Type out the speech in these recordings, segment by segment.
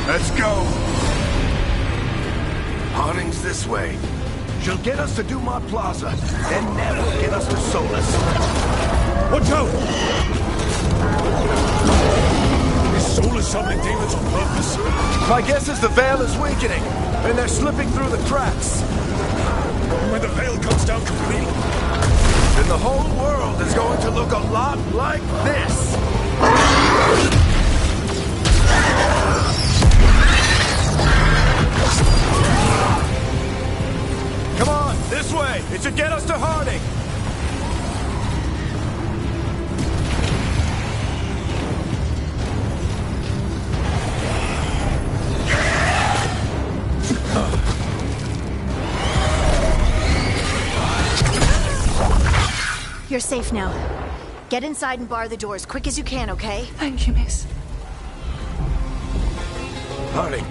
Let's go. Harding's this way. She'll get us to Dumont Plaza, then Nev will get us to Solus. Watch out! Is Solus summoning demons on purpose? My guess is the Veil is weakening, and they're slipping through the cracks. When the Veil comes down completely, then the whole world is going to look a lot like this. Come on, this way! It should get us to Harding! You're safe now. Get inside and bar the door as quick as you can, okay? Thank you, miss. Harding,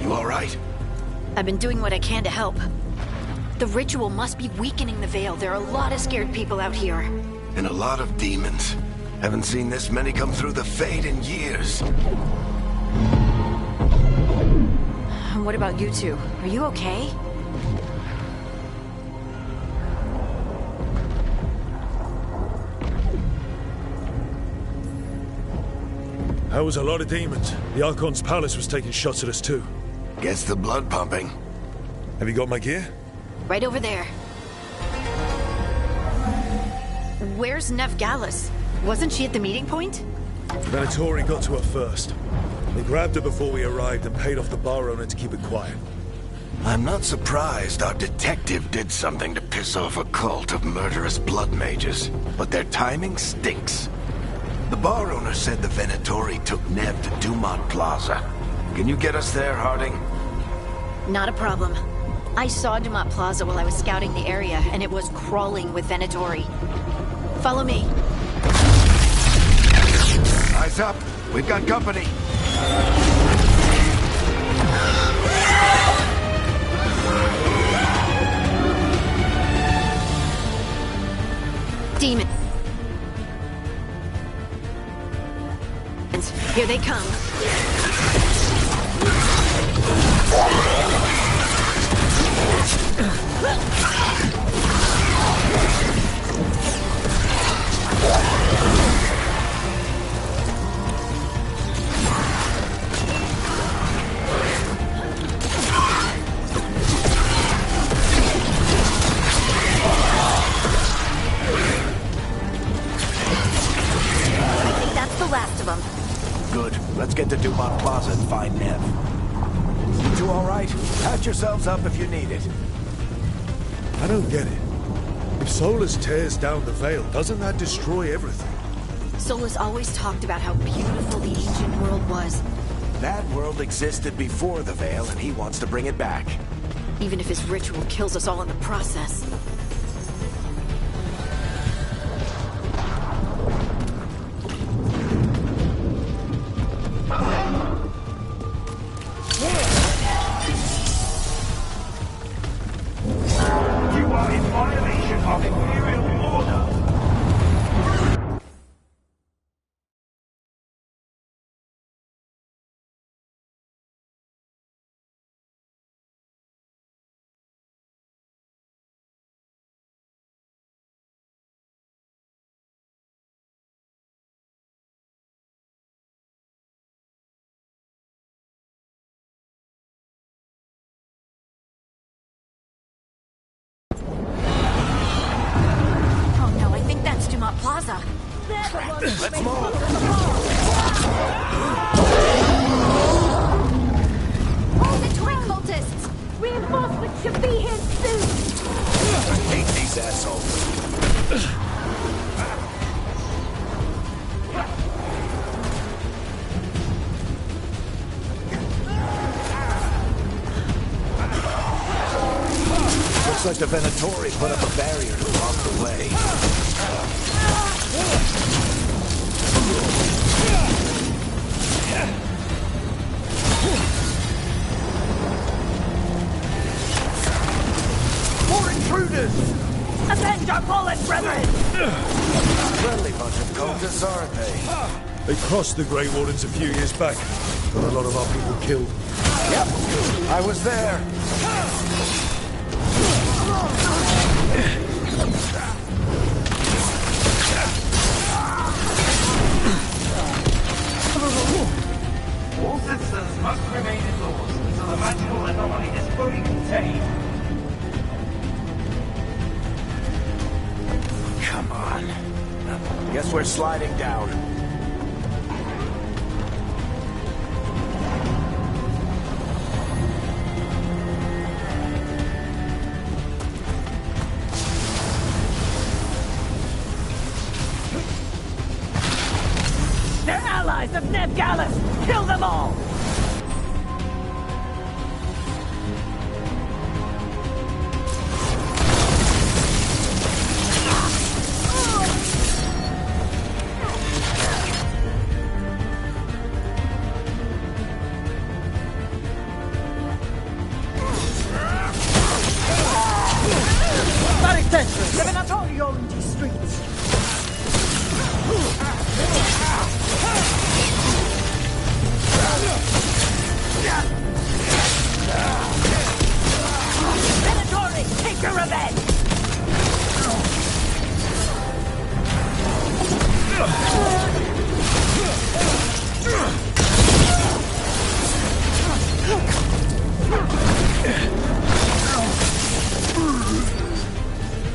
you all right? I've been doing what I can to help. The ritual must be weakening the Veil. There are a lot of scared people out here. And a lot of demons. Haven't seen this many come through the Fade in years. What about you two? Are you okay? that was a lot of demons. The Archon's palace was taking shots at us too. Gets the blood pumping. Have you got my gear? Right over there. Where's Nev Gallus? Wasn't she at the meeting point? Venatori got to her first. They grabbed her before we arrived and paid off the bar owner to keep it quiet. I'm not surprised our detective did something to piss off a cult of murderous blood mages, but their timing stinks. The bar owner said the Venatori took Nev to Dumont Plaza. Can you get us there, Harding? Not a problem. I saw Dumont Plaza while I was scouting the area, and it was crawling with Venatori. Follow me. Eyes up. We've got company. Demon. Here they come. Let's get to Dumont Plaza and find Nev. You two all right? Patch yourselves up if you need it. I don't get it. If Solus tears down the Veil, doesn't that destroy everything? Solus always talked about how beautiful the ancient world was. That world existed before the Veil, and he wants to bring it back. Even if his ritual kills us all in the process. Plaza. Let's move. All the toy cultists! Reinforcements should be here soon! I hate these assholes. Looks like the Venatori put up a barrier to block the way. More intruders! Avenge our fallen brethren! Friendly bunch of cultists, aren't they? They crossed the Grey Wardens a few years back. Got a lot of our people killed. Yep, I was there. All citizens must remain indoors until the magical anomaly is fully contained. Come on. Guess we're sliding down. They're allies of Neb Gallus! Kill them all! Fare centro! Revelatorio in these streets! Venatori, take your revenge!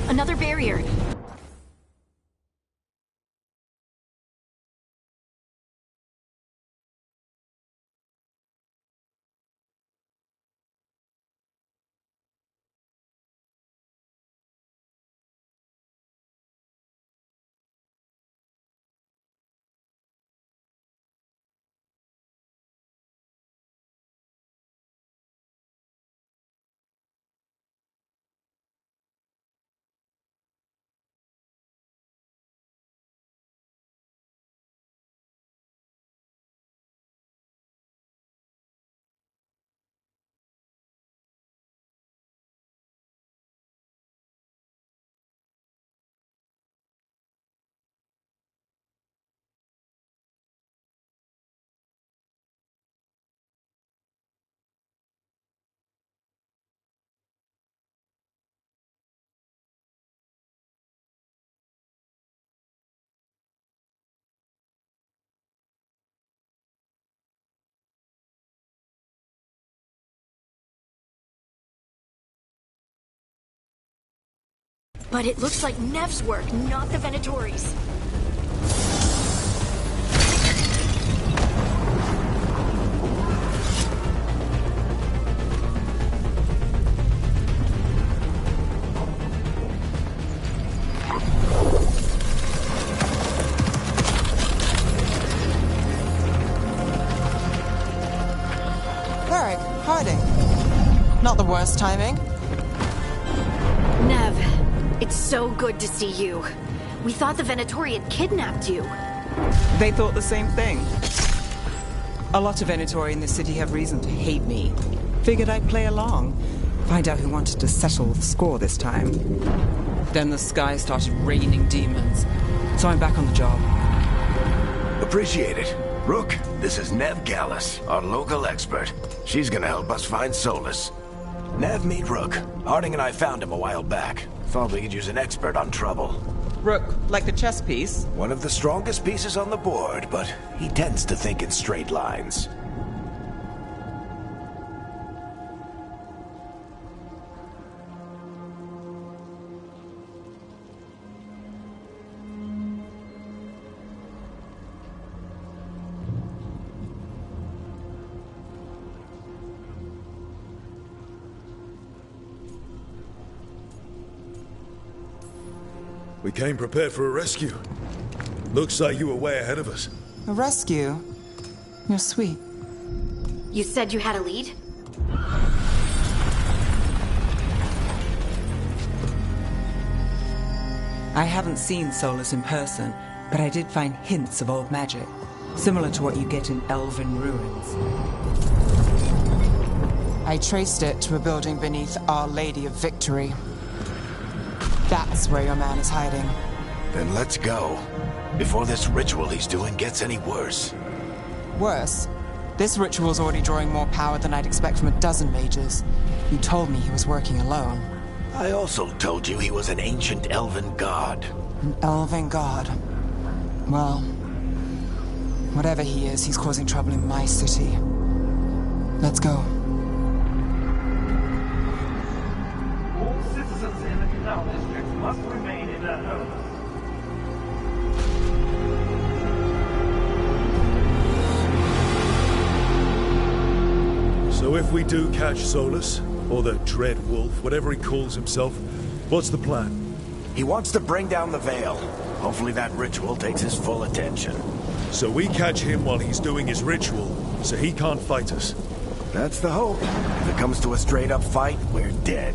Another barrier. But it looks like Nev's work, not the Venatori's. Varric, hiding. Not the worst timing. Nev, it's so good to see you. We thought the Venatori had kidnapped you. They thought the same thing. A lot of Venatori in the city have reason to hate me. Figured I'd play along. Find out who wanted to settle the score this time. Then the sky started raining demons. So I'm back on the job. Appreciate it. Rook, this is Neb Gallus, our local expert. She's gonna help us find Solus. Nev, meet Rook. Harding and I found him a while back. Thought we could use an expert on trouble. Rook, like the chess piece? One of the strongest pieces on the board, but he tends to think in straight lines. We came prepared for a rescue. Looks like you were way ahead of us. A rescue? You're sweet. You said you had a lead? I haven't seen Solus in person, but I did find hints of old magic, similar to what you get in elven ruins. I traced it to a building beneath Our Lady of Victory. That's where your man is hiding. Then let's go. Before this ritual he's doing gets any worse. Worse, this ritual's already drawing more power than I'd expect from a dozen mages. You told me he was working alone. I also told you he was an ancient elven god. An elven god. Well, whatever he is, he's causing trouble in my city. Let's go. All citizens in the Canal District must remain in their homes. So if we do catch Solus, or the Dread Wolf, whatever he calls himself, what's the plan? He wants to bring down the Veil. Hopefully that ritual takes his full attention. So we catch him while he's doing his ritual, so he can't fight us. That's the hope. If it comes to a straight-up fight, we're dead.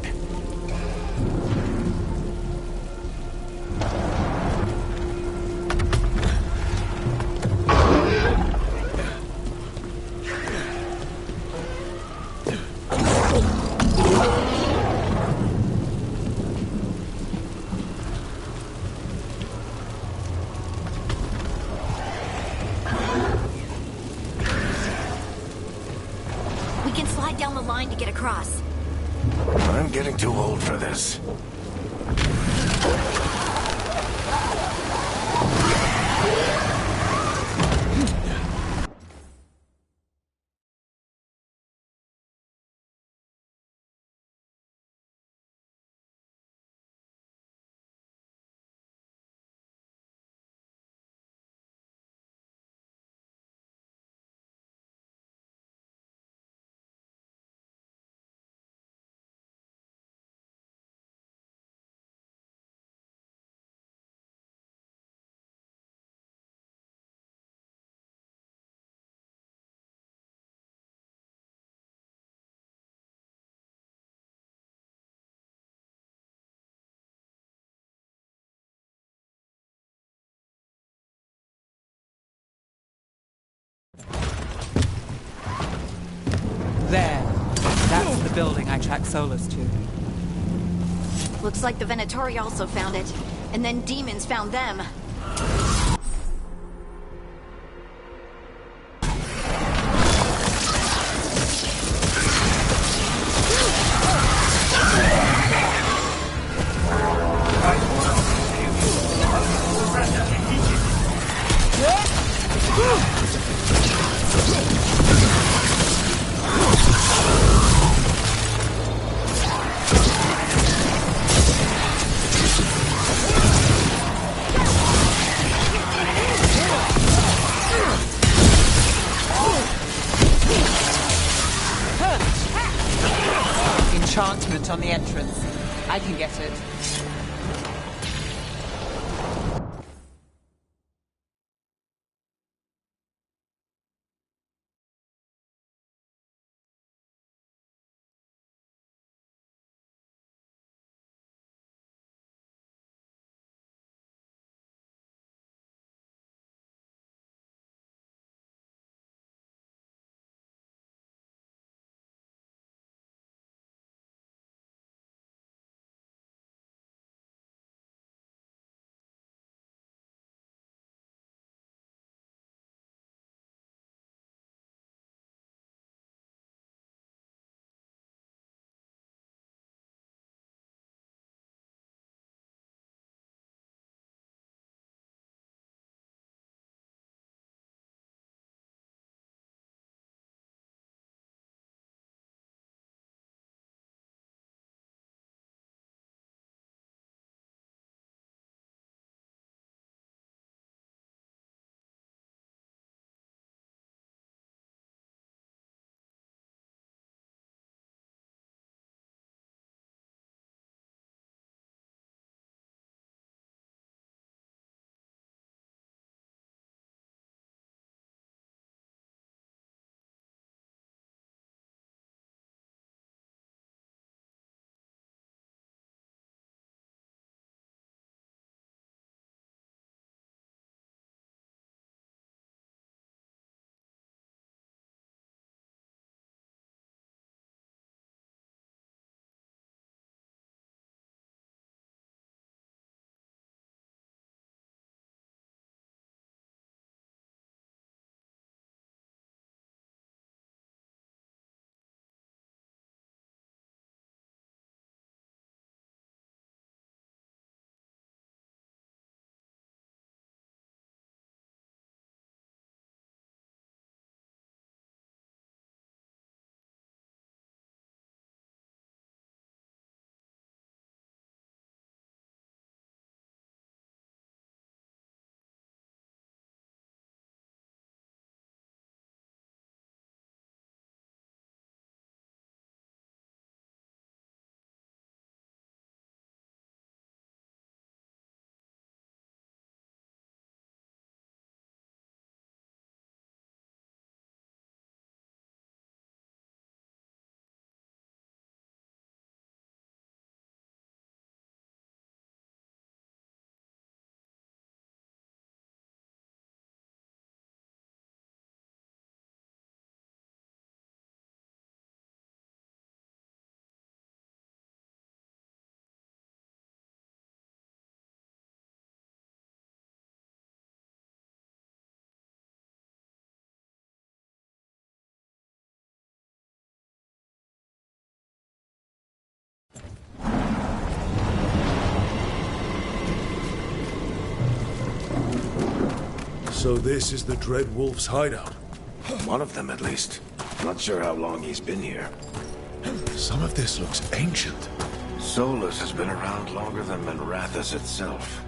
We can slide down the line to get across. I'm getting too old for this. There. That's the building I tracked Solus to. Looks like the Venatori also found it. And then demons found them. Enchantment on the entrance. I can get it. So this is the Dread Wolf's hideout. One of them, at least. Not sure how long he's been here. Some of this looks ancient. Solus has been around longer than Minrathous itself.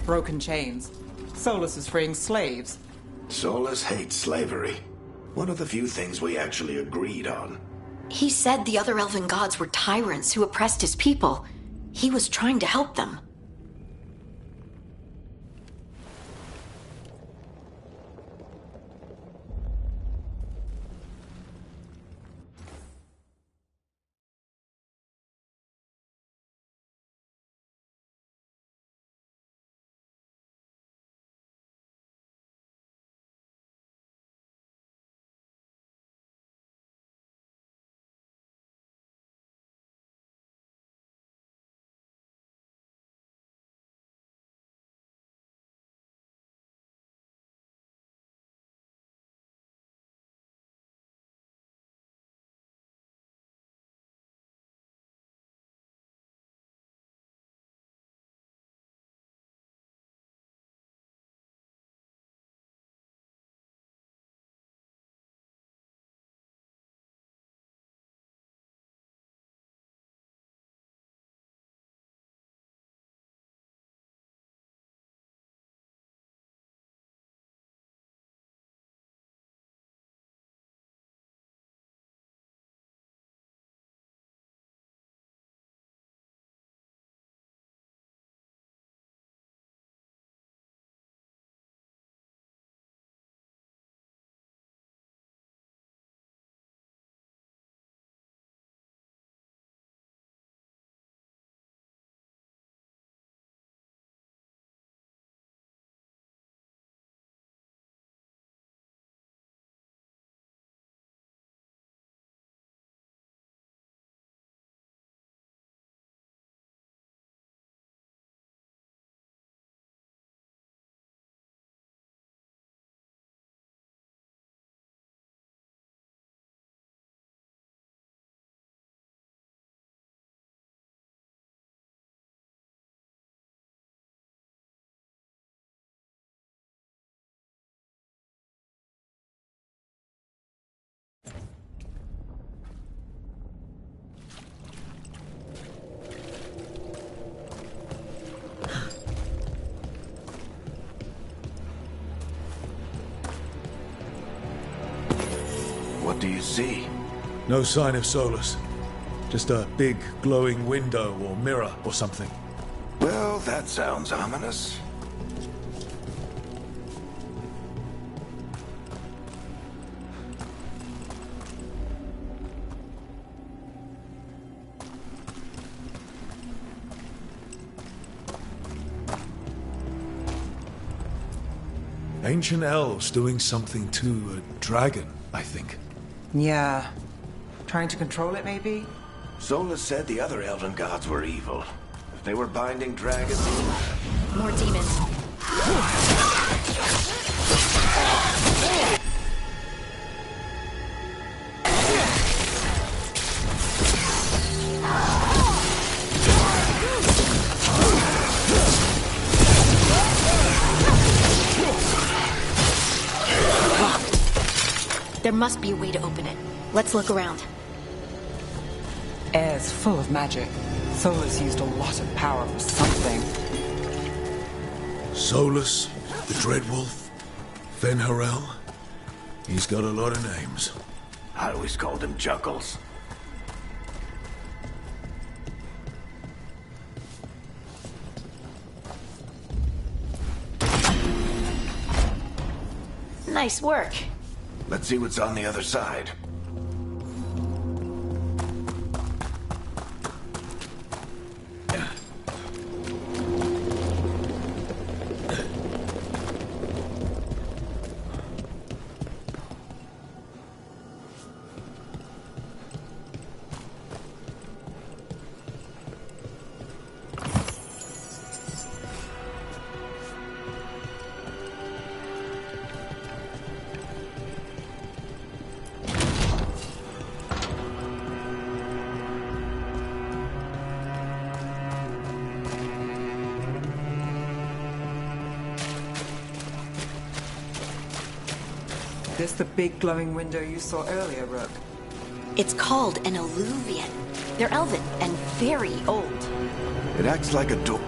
Broken chains. Solus is freeing slaves. Solus hates slavery. One of the few things we actually agreed on. He said the other elven gods were tyrants who oppressed his people. He was trying to help them. What do you see? No sign of Solus. Just a big glowing window or mirror or something. Well, that sounds ominous. Ancient elves doing something to a dragon, I think. Yeah. Trying to control it, maybe? Solus said the other elven gods were evil. If they were binding dragons... More demons. There must be a way to open it. Let's look around. Air's full of magic. Solus used a lot of power for something. Solus, the Dreadwolf, Fen'Harel. He's got a lot of names. I always called him Juggles. Nice work. Let's see what's on the other side. This the big glowing window you saw earlier, Rook? It's called an alluvian. They're elven and very old. It acts like a door.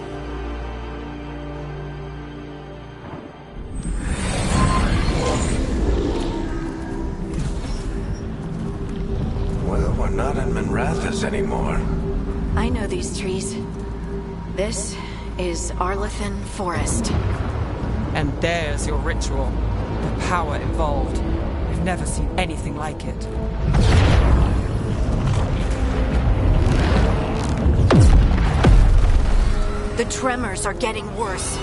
Well, we're not in Minrathous anymore. I know these trees. This is Arlathan Forest. And there's your ritual. The power involved. I've never seen anything like it. The tremors are getting worse.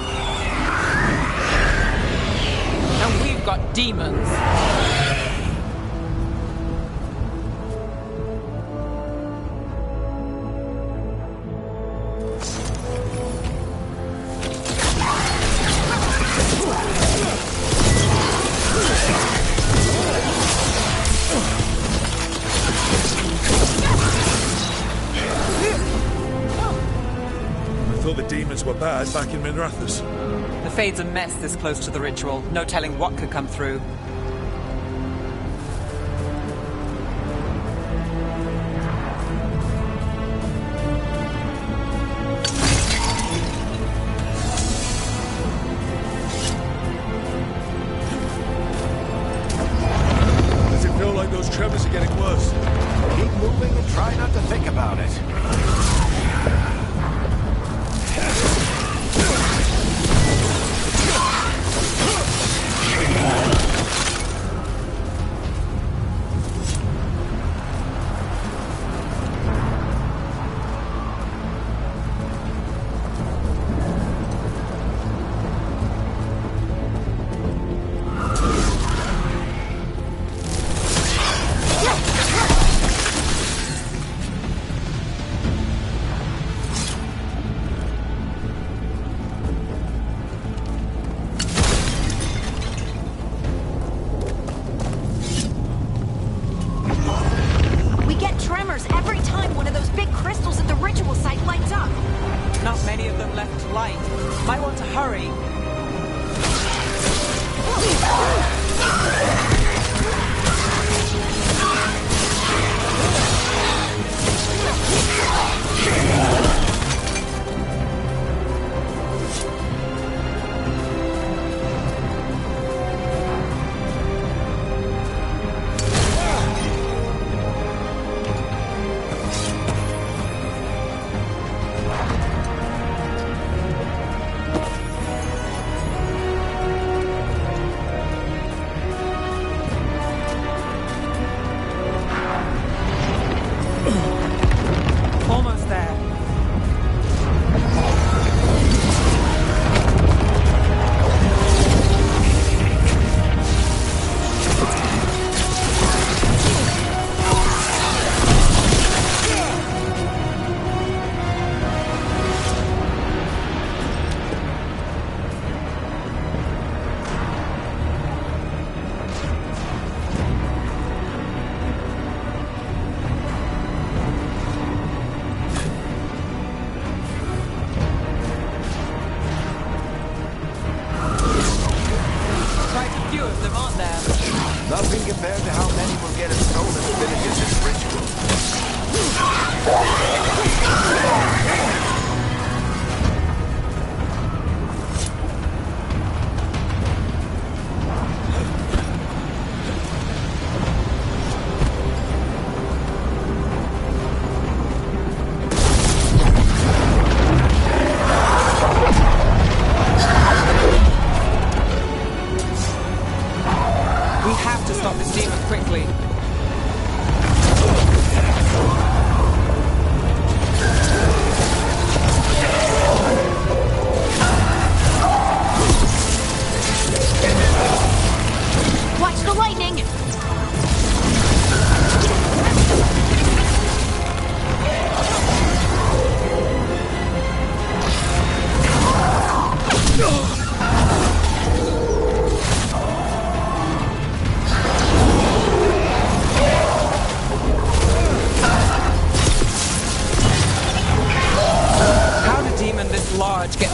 And we've got demons. Were bad back in Minrathous. The Fade's a mess this close to the ritual. No telling what could come through. Does it feel like those tremors are getting worse? Keep moving and try not to think about it.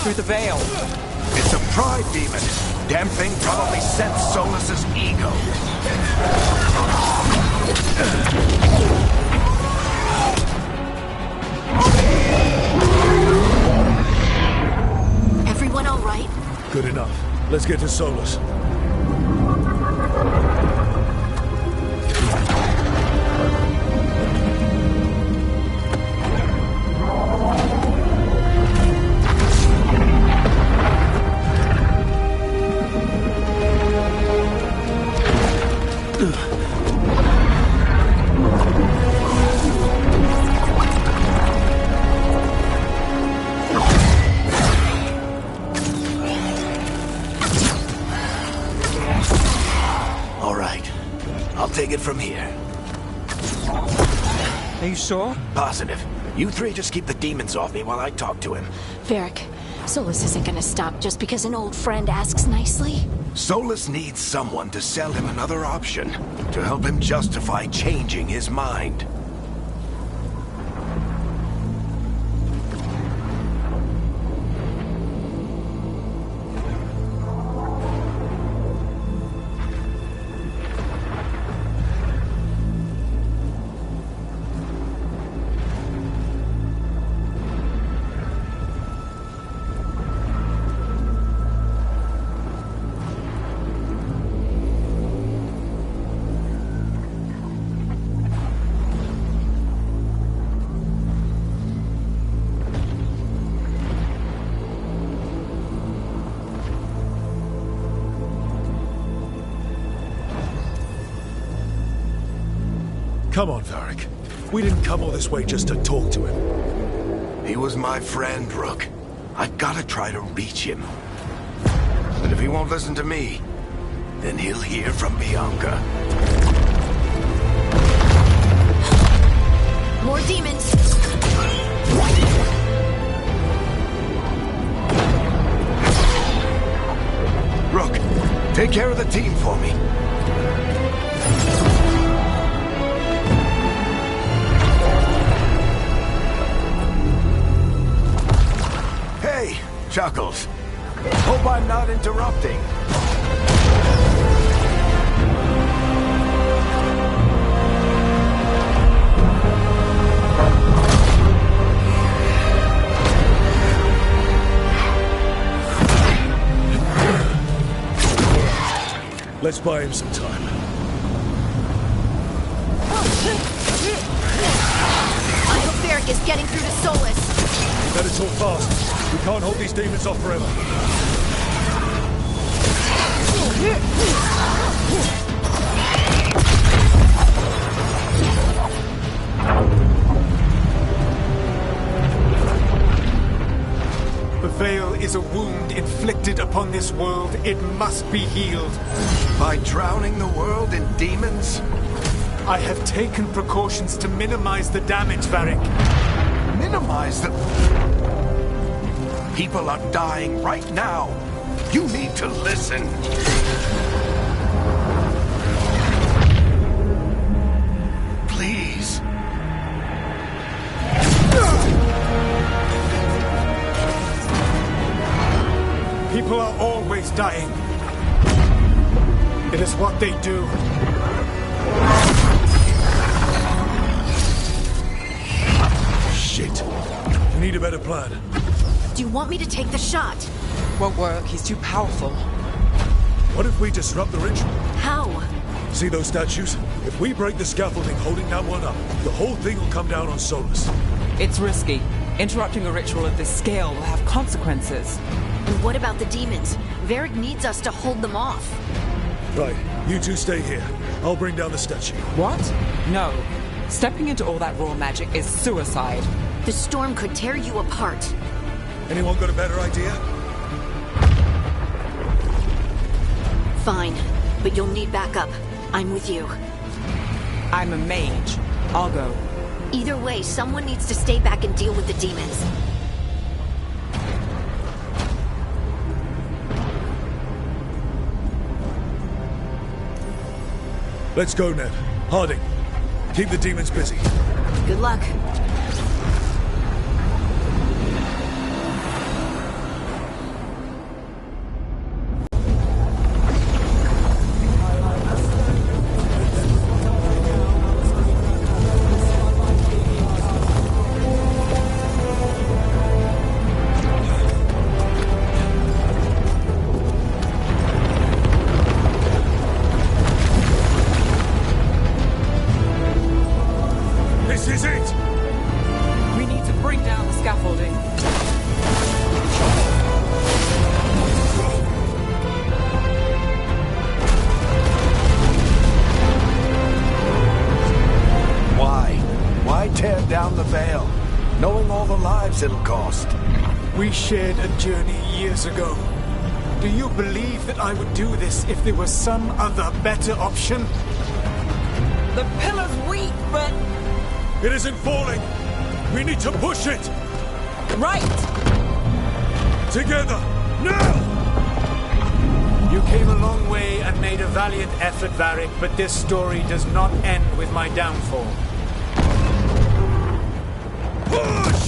through the veil. It's a pride demon. Damn thing probably sensed Solus's ego. Everyone all right? Good enough. Let's get to Solus. Take it from here. Are you sure? Positive. You three just keep the demons off me while I talk to him. Varric, Solus isn't gonna stop just because an old friend asks nicely. Solus needs someone to sell him another option, to help him justify changing his mind. Come on, Varric. We didn't come all this way just to talk to him. He was my friend, Rook. I've gotta try to reach him. But if he won't listen to me, then he'll hear from Bianca. More demons! Rook, take care of the team for me. Hey, Chuckles. Hope I'm not interrupting. Let's buy him some time. I hope Varric is getting through to Solus. We better talk fast. We can't hold these demons off forever. The veil is a wound inflicted upon this world. It must be healed. By drowning the world in demons? I have taken precautions to minimize the damage, Varric. Minimize the... People are dying right now. You need to listen. Please. People are always dying. It is what they do. Shit. We need a better plan. Do you want me to take the shot? Won't work. He's too powerful. What if we disrupt the ritual? How? See those statues? If we break the scaffolding holding that one up, the whole thing will come down on Solus. It's risky. Interrupting a ritual of this scale will have consequences. And what about the demons? Varric needs us to hold them off. Right, you two stay here. I'll bring down the statue. What? No. Stepping into all that raw magic is suicide. The storm could tear you apart. Anyone got a better idea? Fine, but you'll need backup. I'm with you. I'm a mage. I'll go. Either way, someone needs to stay back and deal with the demons. Let's go, Ned. Harding, keep the demons busy. Good luck. This is it! We need to bring down the scaffolding. Why? Why tear down the veil, knowing all the lives it'll cost? We shared a journey years ago. Do you believe that I would do this if there was some other better option? The pillar's weak, but... It isn't falling! We need to push it! Right! Together! Now! You came a long way and made a valiant effort, Varric, but this story does not end with my downfall. Push!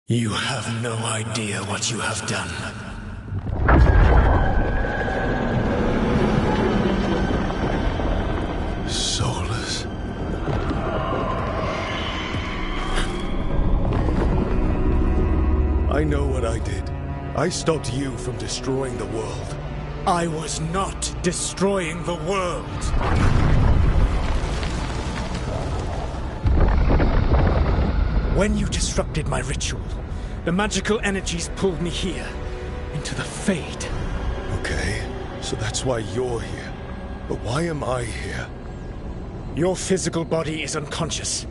You have no idea what you have done. Soulless. I know what I did. I stopped you from destroying the world. I was not destroying the world. When you disrupted my ritual, the magical energies pulled me here, into the Fade. Okay, so that's why you're here. But why am I here? Your physical body is unconscious,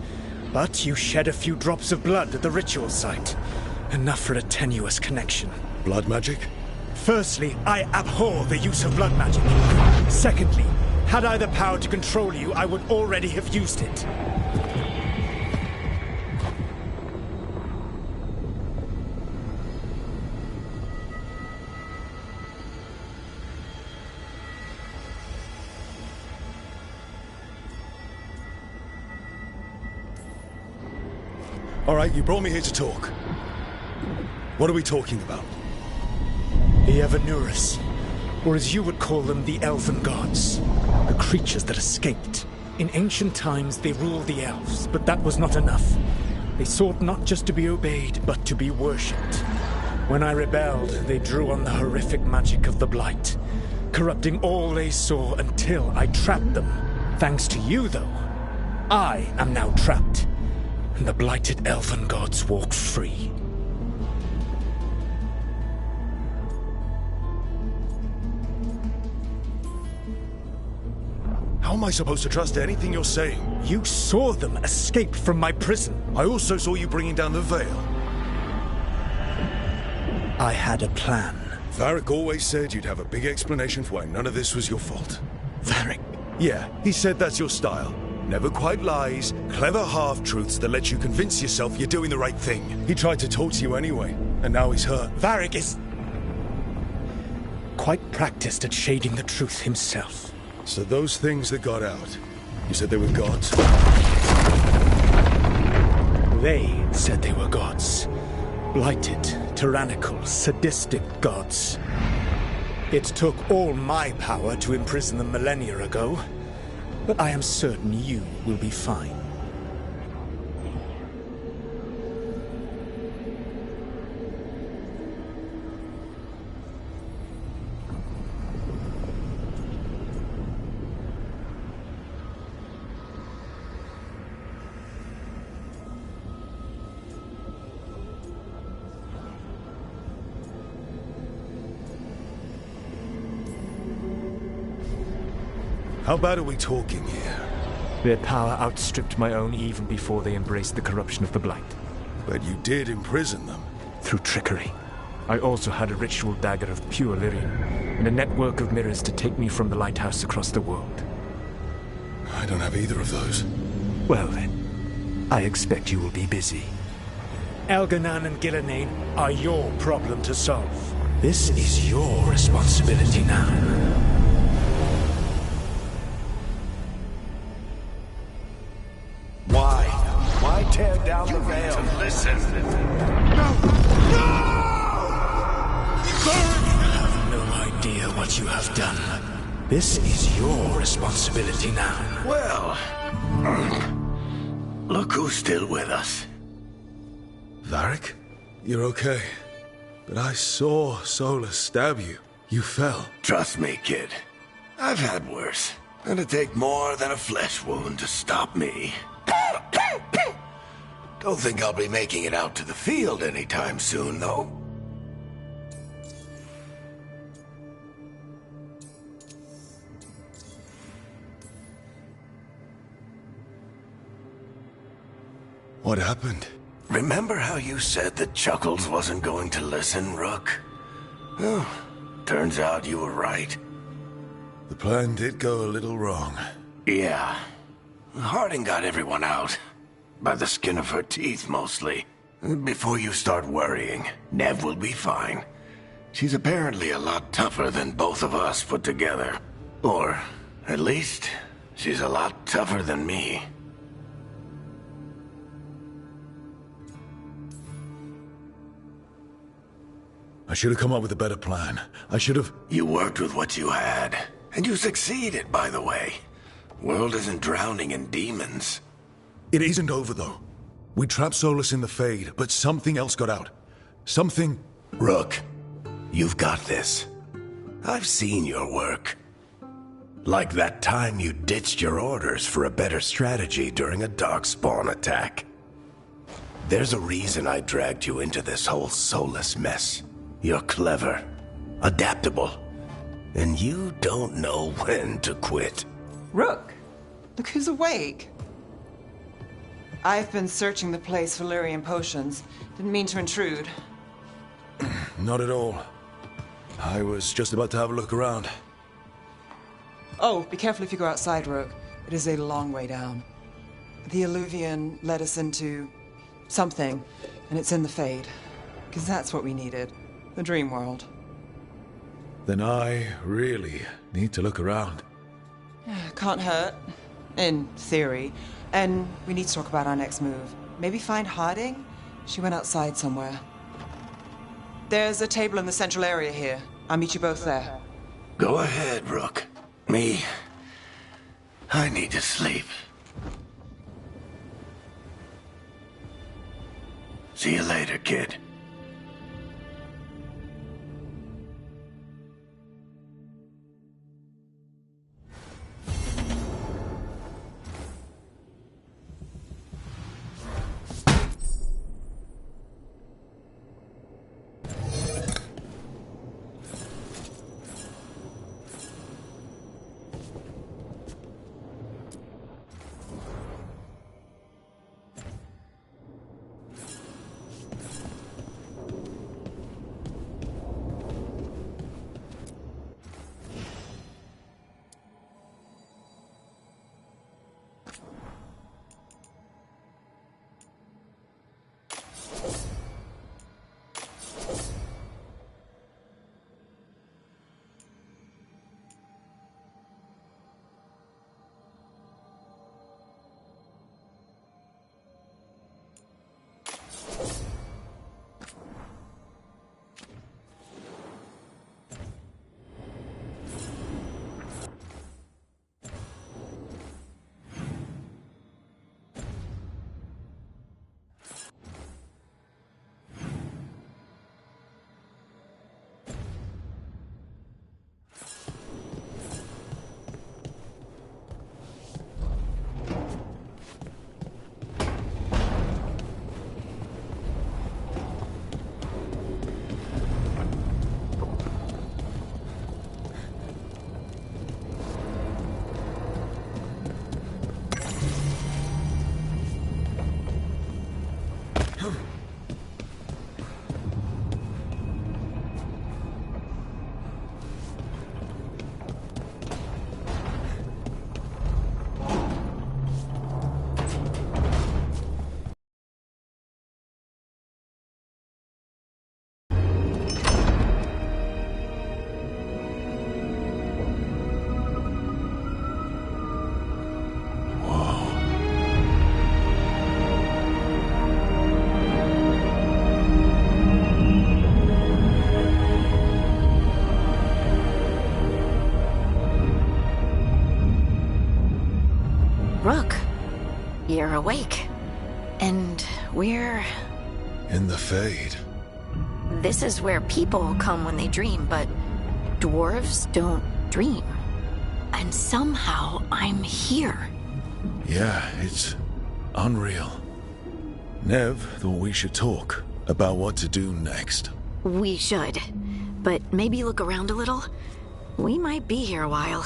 but you shed a few drops of blood at the ritual site. Enough for a tenuous connection. Blood magic? Firstly, I abhor the use of blood magic. Secondly, had I the power to control you, I would already have used it. All right, you brought me here to talk. What are we talking about? The Evanurus, or as you would call them, the Elven Gods. The creatures that escaped. In ancient times, they ruled the elves, but that was not enough. They sought not just to be obeyed, but to be worshipped. When I rebelled, they drew on the horrific magic of the Blight, corrupting all they saw until I trapped them. Thanks to you, though, I am now trapped, and the blighted Elven Gods walk free. How am I supposed to trust anything you're saying? You saw them escape from my prison. I also saw you bringing down the veil. I had a plan. Varric always said you'd have a big explanation for why none of this was your fault. Varric? Yeah, he said that's your style. Never quite lies, clever half-truths that let you convince yourself you're doing the right thing. He tried to talk to you anyway, and now he's hurt. Varric is quite practiced at shading the truth himself. So those things that got out, you said they were gods? They said they were gods. Blighted, tyrannical, sadistic gods. It took all my power to imprison them millennia ago, but I am certain you will be fine. How bad are we talking here? Their power outstripped my own even before they embraced the corruption of the Blight. But you did imprison them. Through trickery. I also had a ritual dagger of pure lyrium, and a network of mirrors to take me from the lighthouse across the world. I don't have either of those. Well then, I expect you will be busy. Elganan and Gillenane are your problem to solve. This is your responsibility now. Why tear down the veil? Listen. No! You have no idea what you have done. This is your responsibility now. Well, look who's still with us. Varric? You're okay. But I saw Solus stab you. You fell. Trust me, kid. I've had worse. It'd take more than a flesh wound to stop me. Don't think I'll be making it out to the field anytime soon, though. What happened? Remember how you said that Chuckles wasn't going to listen, Rook? Well, turns out you were right. The plan did go a little wrong. Yeah. Harding got everyone out. By the skin of her teeth, mostly. Before you start worrying, Nev will be fine. She's apparently a lot tougher than both of us put together. Or, at least, she's a lot tougher than me. should have come up with a better plan. I should have... You worked with what you had. And you succeeded, by the way. World isn't drowning in demons. It isn't over, though. We trapped Solus in the Fade, but something else got out. Something... Rook, you've got this. I've seen your work. Like that time you ditched your orders for a better strategy during a Darkspawn attack. There's a reason I dragged you into this whole Solus mess. You're clever, adaptable, and you don't know when to quit. Rook, look who's awake. I've been searching the place for Lyrian potions. Didn't mean to intrude. Not at all. I was just about to have a look around. Oh, be careful if you go outside, Rook. It is a long way down. The Illuvian led us into something, and it's in the Fade. Because that's what we needed. The dream world. Then I really need to look around. Can't hurt. In theory. And we need to talk about our next move. Maybe find Harding? She went outside somewhere. There's a table in the central area here. I'll meet you both there. Go ahead, Rook. I need to sleep. See you later, kid. Rook, you're awake. And we're... In the Fade. This is where people come when they dream, but dwarves don't dream. And somehow I'm here. Yeah, it's unreal. Nev thought we should talk about what to do next. We should. But maybe look around a little. We might be here a while.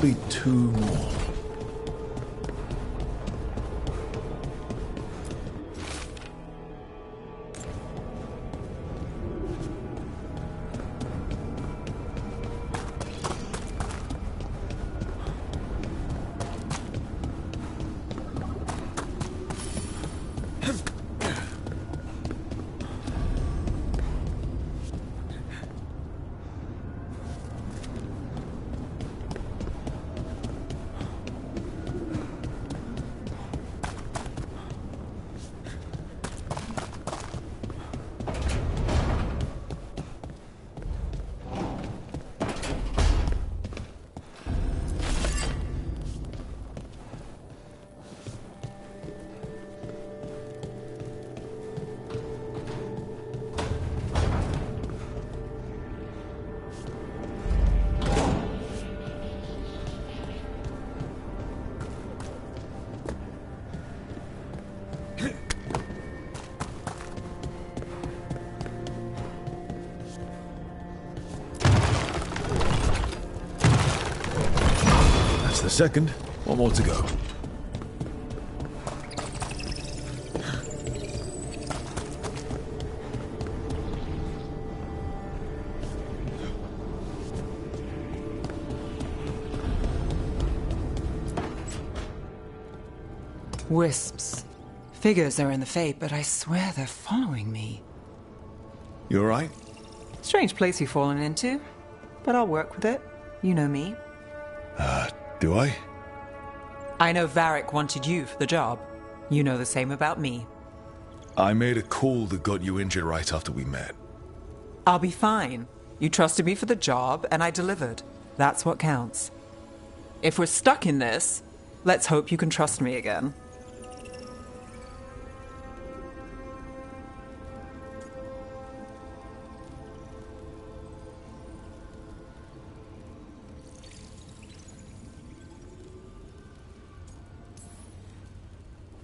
must be 2 more. The second. One more to go. Wisps. Figures are in the Fate, but I swear they're following me. You alright? Strange place you've fallen into, but I'll work with it. You know me. Do I? I know Varric wanted you for the job. You know the same about me. I made a call that got you injured right after we met. I'll be fine. You trusted me for the job, and I delivered. That's what counts. If we're stuck in this, let's hope you can trust me again.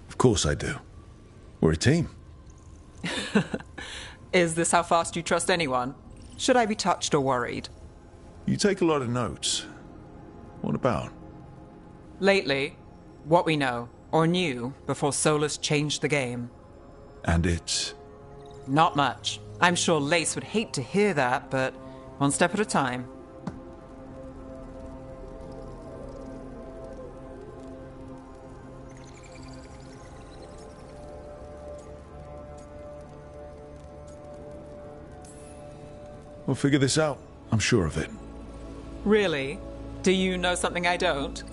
Of course I do. We're a team. Is this how fast you trust anyone? Should I be touched or worried? You take a lot of notes. What about? Lately, what we know, or knew, before Solus changed the game. And it's... Not much. I'm sure Lace would hate to hear that, but one step at a time. We'll figure this out. I'm sure of it. Really? Do you know something I don't?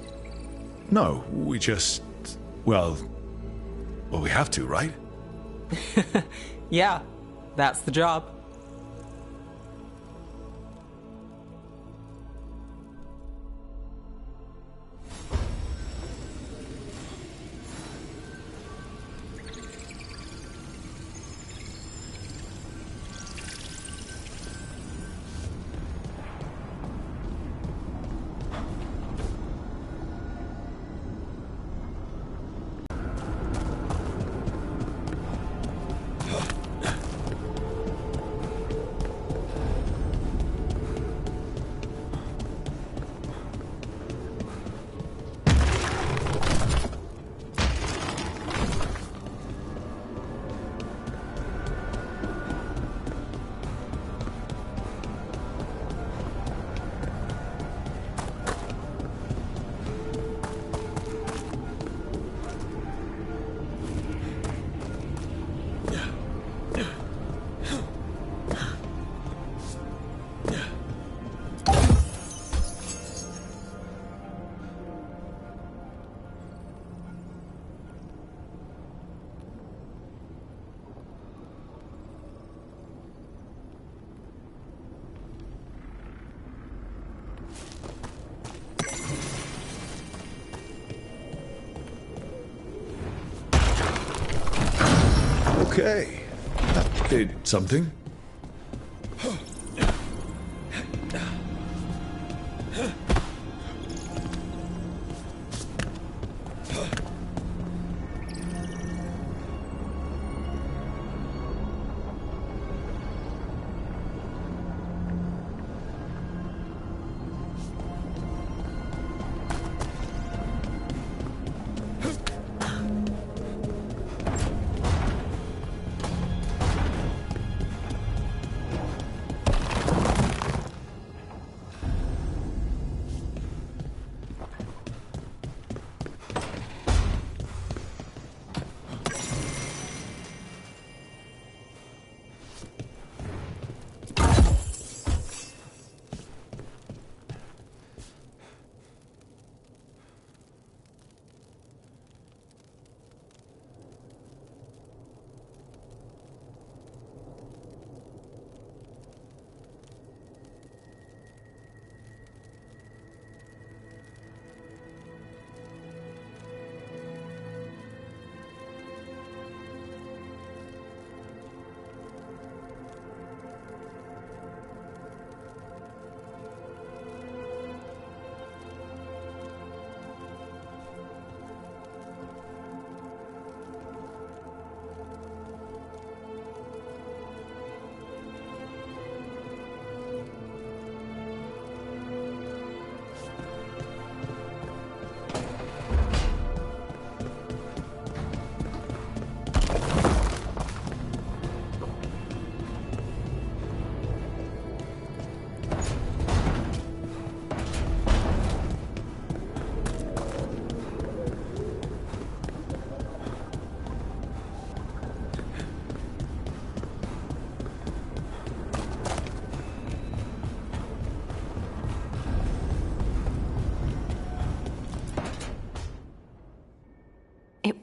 No, we just... Well, we have to, right? Yeah, that's the job. Okay. That did something.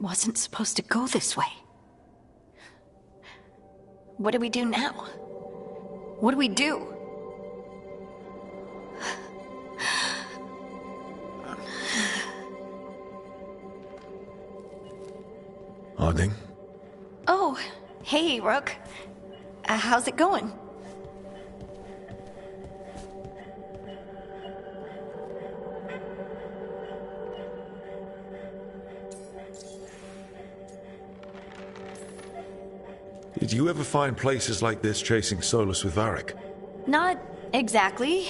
wasn't supposed to go this way. What do we do now? What do we do? Harding? Oh, hey, Rook. How's it going? Did you ever find places like this chasing Solus with Varric? Not exactly.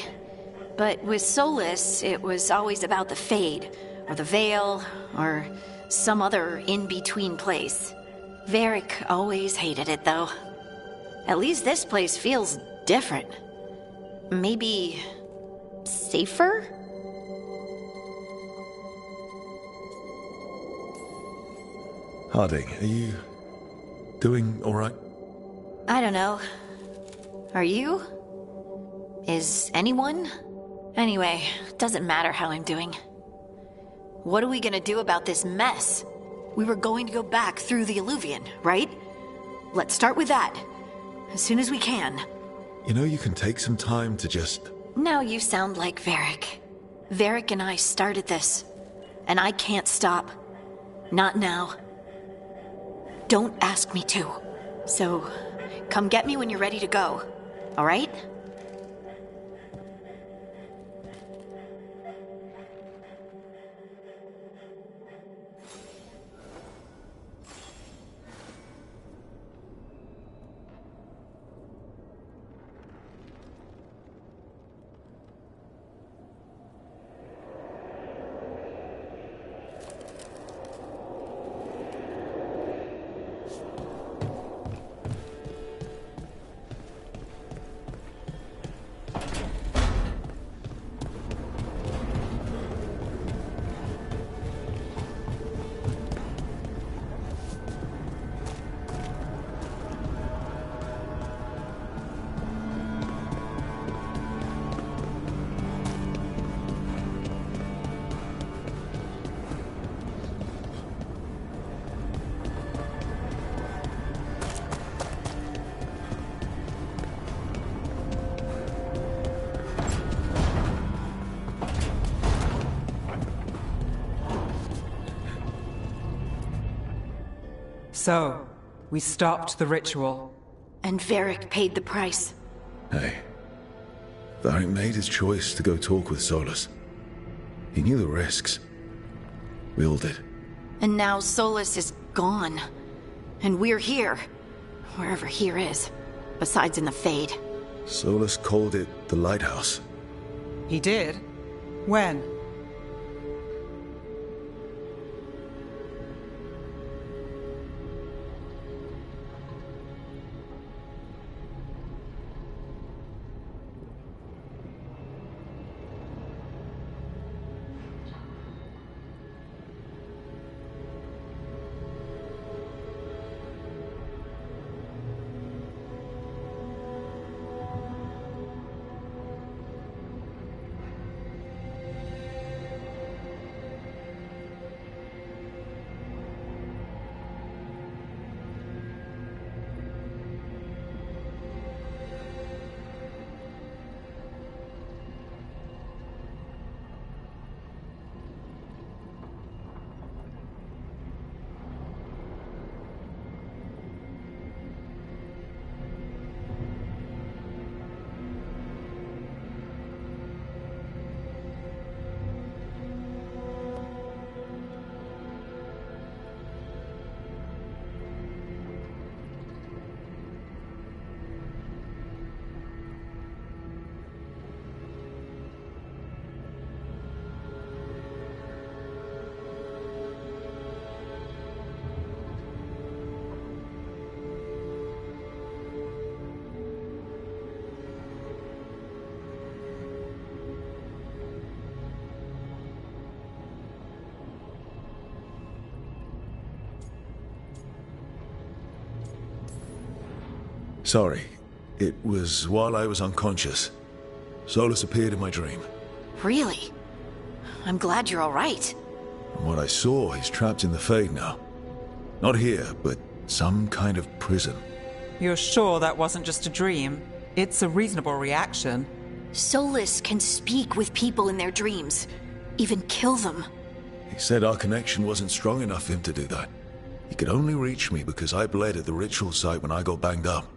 But with Solus, it was always about the Fade, or the Veil, or some other in-between place. Varric always hated it, though. At least this place feels different. Maybe safer? Harding, are you doing all right? I don't know. Are you? Is anyone? Anyway, doesn't matter how I'm doing. What are we gonna do about this mess? We were going to go back through the Illuvian, right? Let's start with that. As soon as we can. You know, you can take some time to just... Now you sound like Varric. Varric and I started this. And I can't stop. Not now. Don't ask me to. So, come get me when you're ready to go. All right? So, we stopped the ritual. And Varric paid the price. Hey. Varric made his choice to go talk with Solus. He knew the risks. We all did. And now Solus is gone. And we're here. Wherever here is. Besides in the Fade. Solus called it the Lighthouse. He did? When? Sorry. It was while I was unconscious. Solus appeared in my dream. Really? I'm glad you're all right. From what I saw, he's trapped in the Fade now. Not here, but some kind of prison. You're sure that wasn't just a dream? It's a reasonable reaction. Solus can speak with people in their dreams, even kill them. He said our connection wasn't strong enough for him to do that. He could only reach me because I bled at the ritual site when I got banged up.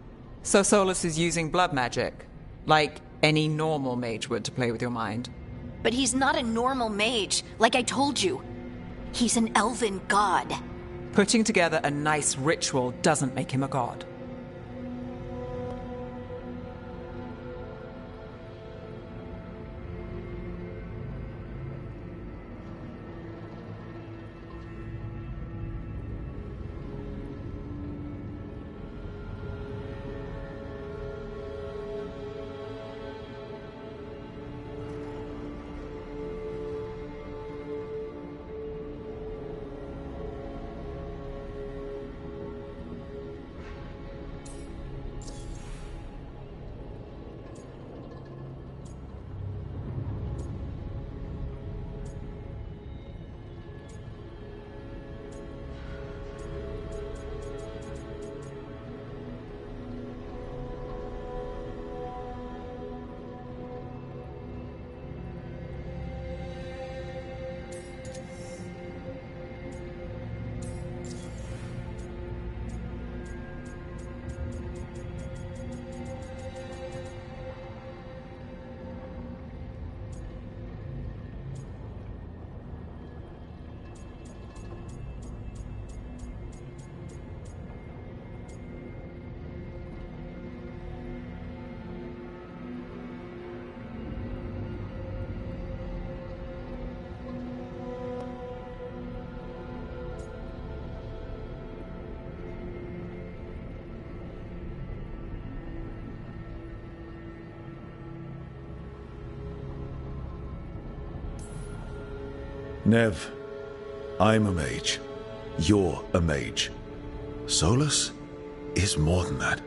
So Solus is using blood magic, like any normal mage would to play with your mind. But he's not a normal mage, like I told you. He's an elven god. Putting together a nice ritual doesn't make him a god. Nev, I'm a mage. You're a mage. Solus is more than that.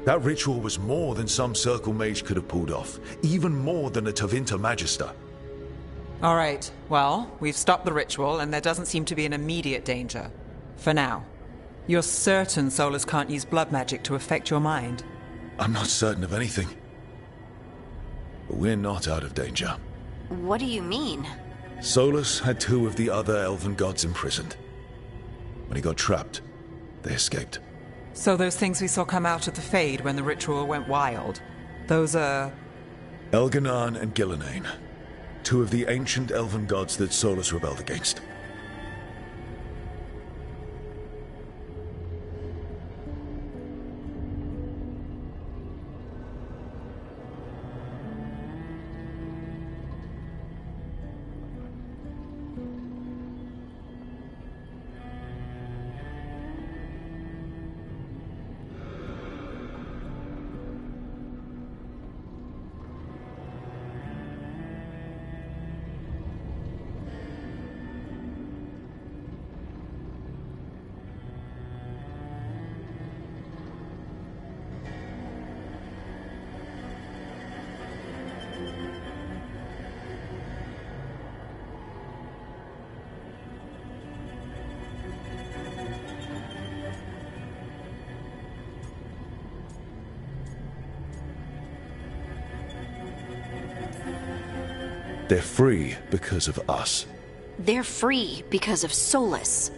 That ritual was more than some circle mage could have pulled off. Even more than a Tevinter Magister. All right, well, we've stopped the ritual and there doesn't seem to be an immediate danger. For now. You're certain Solus can't use blood magic to affect your mind? I'm not certain of anything. But we're not out of danger. What do you mean? Solus had 2 of the other elven gods imprisoned. When he got trapped, they escaped. So those things we saw come out of the Fade when the ritual went wild, those are... Elganan and Gillenane. 2 of the ancient elven gods that Solus rebelled against. They're free because of us. They're free because of Solus.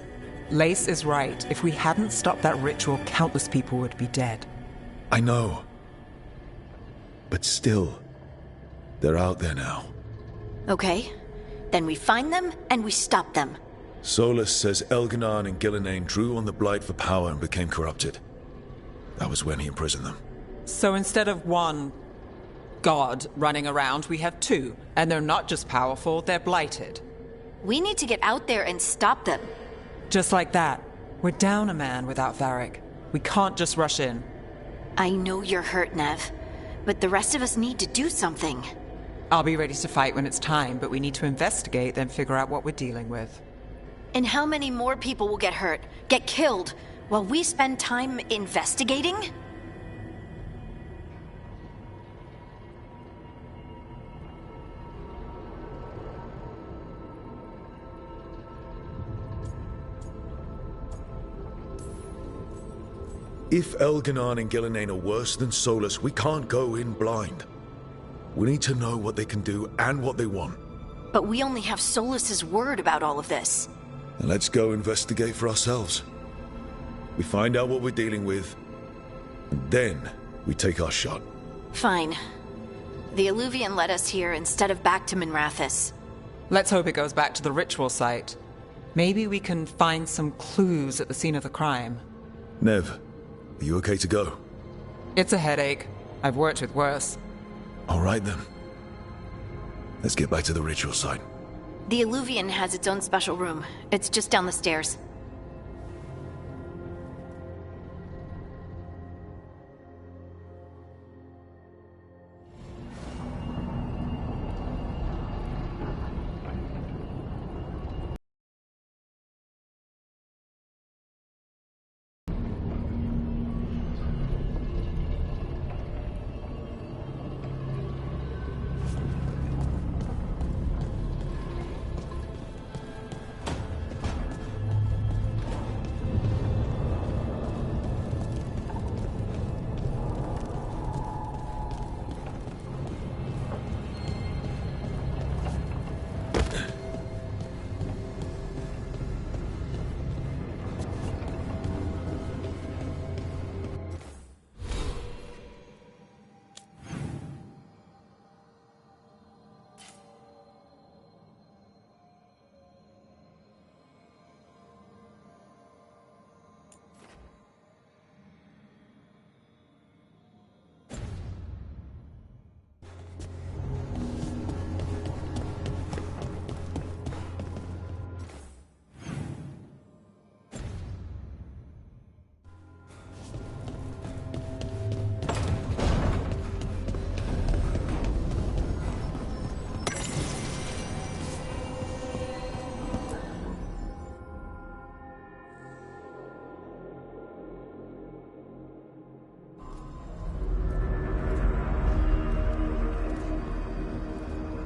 Lace is right. If we hadn't stopped that ritual, countless people would be dead. I know. But still, they're out there now. Okay, then we find them and we stop them. Solus says Elganan and Gillenane drew on the Blight for power and became corrupted. That was when he imprisoned them. So instead of 1 god running around, we have 2. And they're not just powerful, they're blighted. We need to get out there and stop them. Just like that. We're down a man without Varric. We can't just rush in. I know you're hurt, Nev, but the rest of us need to do something. I'll be ready to fight when it's time, but we need to investigate, then figure out what we're dealing with. And how many more people will get hurt, get killed, while we spend time investigating? If Elganon and Gillenane are worse than Solus, we can't go in blind. We need to know what they can do and what they want. But we only have Solus's word about all of this. And let's go investigate for ourselves. We find out what we're dealing with, and then we take our shot. Fine. The Eluvian led us here instead of back to Minrathous. Let's hope it goes back to the ritual site. Maybe we can find some clues at the scene of the crime. Nev, are you okay to go? It's a headache. I've worked with worse. All right then. Let's get back to the ritual site. The Eluvian has its own special room. It's just down the stairs.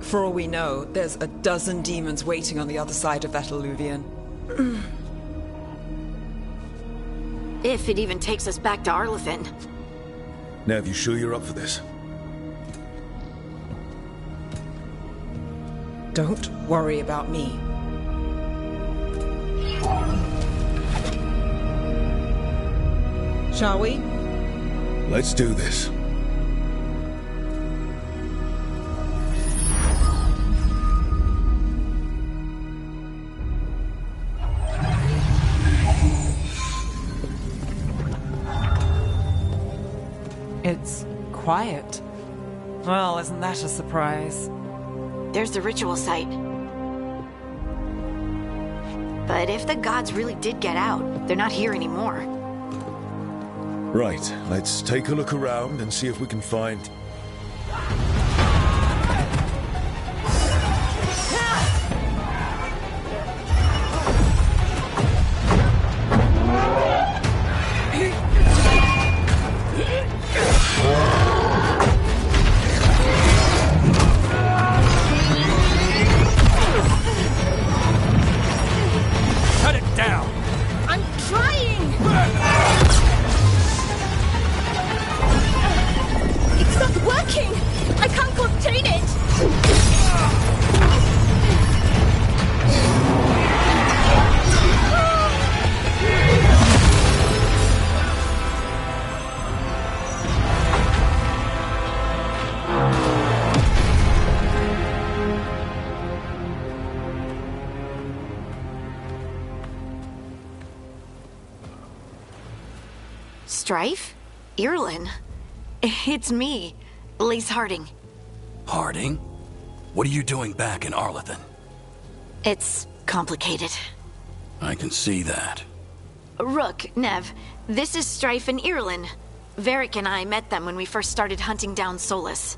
For all we know, there's a dozen demons waiting on the other side of that Eluvian. If it even takes us back to Arlathan. Nev, you sure you're up for this? Don't worry about me. Shall we? Let's do this. It's quiet. Well, isn't that a surprise? There's the ritual site. But if the gods really did get out, they're not here anymore. Right, let's take a look around and see if we can find... Strife? Irlin? It's me, Lace Harding. Harding? What are you doing back in Arlathan? It's complicated. I can see that. Rook, Nev, this is Strife and Irlin. Varric and I met them when we first started hunting down Solus.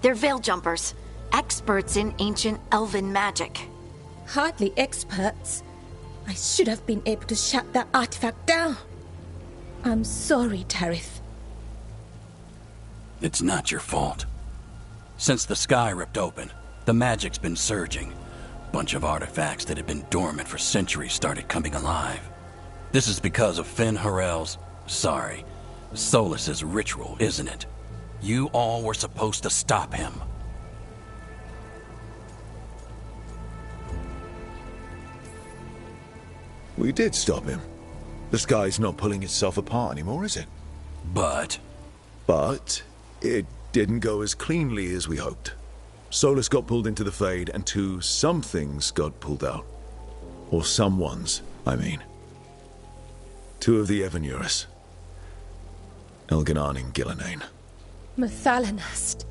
They're Veil Jumpers, experts in ancient elven magic. Hardly experts. I should have been able to shut that artifact down. I'm sorry, Tarith. It's not your fault. Since the sky ripped open, the magic's been surging. Bunch of artifacts that had been dormant for centuries started coming alive. This is because of Finn Harel's... sorry, Solus's ritual, isn't it? You all were supposed to stop him. We did stop him. The sky's not pulling itself apart anymore, is it? But it didn't go as cleanly as we hoped. Solus got pulled into the Fade, and some things got pulled out. Or someone's, I mean. 2 of the Evanurus. Elganon and Gillenane. Mathalanast.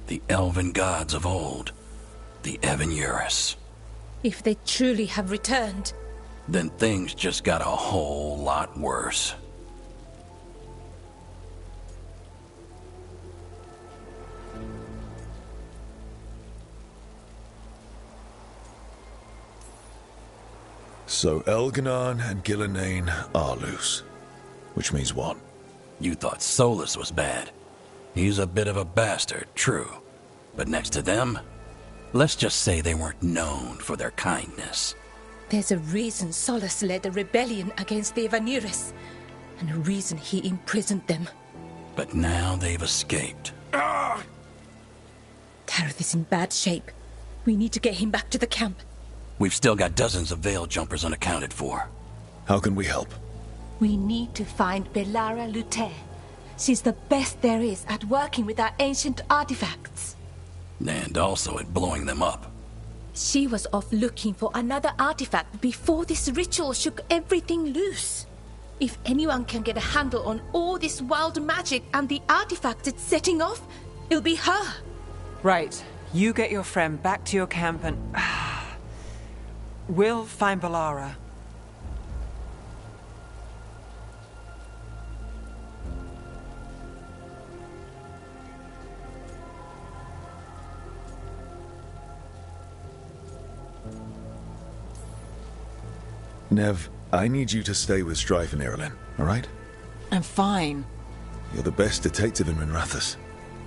The elven gods of old. The Evanurus. If they truly have returned... Then things just got a whole lot worse. So Elganon and Gillenane are loose. Which means what? You thought Solus was bad. He's a bit of a bastard, true. But next to them, let's just say they weren't known for their kindness. There's a reason Solus led a rebellion against the Evanurus, and a reason he imprisoned them. But now they've escaped. Tareth is in bad shape. We need to get him back to the camp. We've still got dozens of Veil Jumpers unaccounted for. How can we help? We need to find Belara Luther. She's the best there is at working with our ancient artifacts. And also at blowing them up. She was off looking for another artifact before this ritual shook everything loose. If anyone can get a handle on all this wild magic and the artifact it's setting off, it'll be her. Right. You get your friend back to your camp and... we'll find Belara. Nev, I need you to stay with Strife and Irilyn, alright? I'm fine. You're the best detective in Minrathous.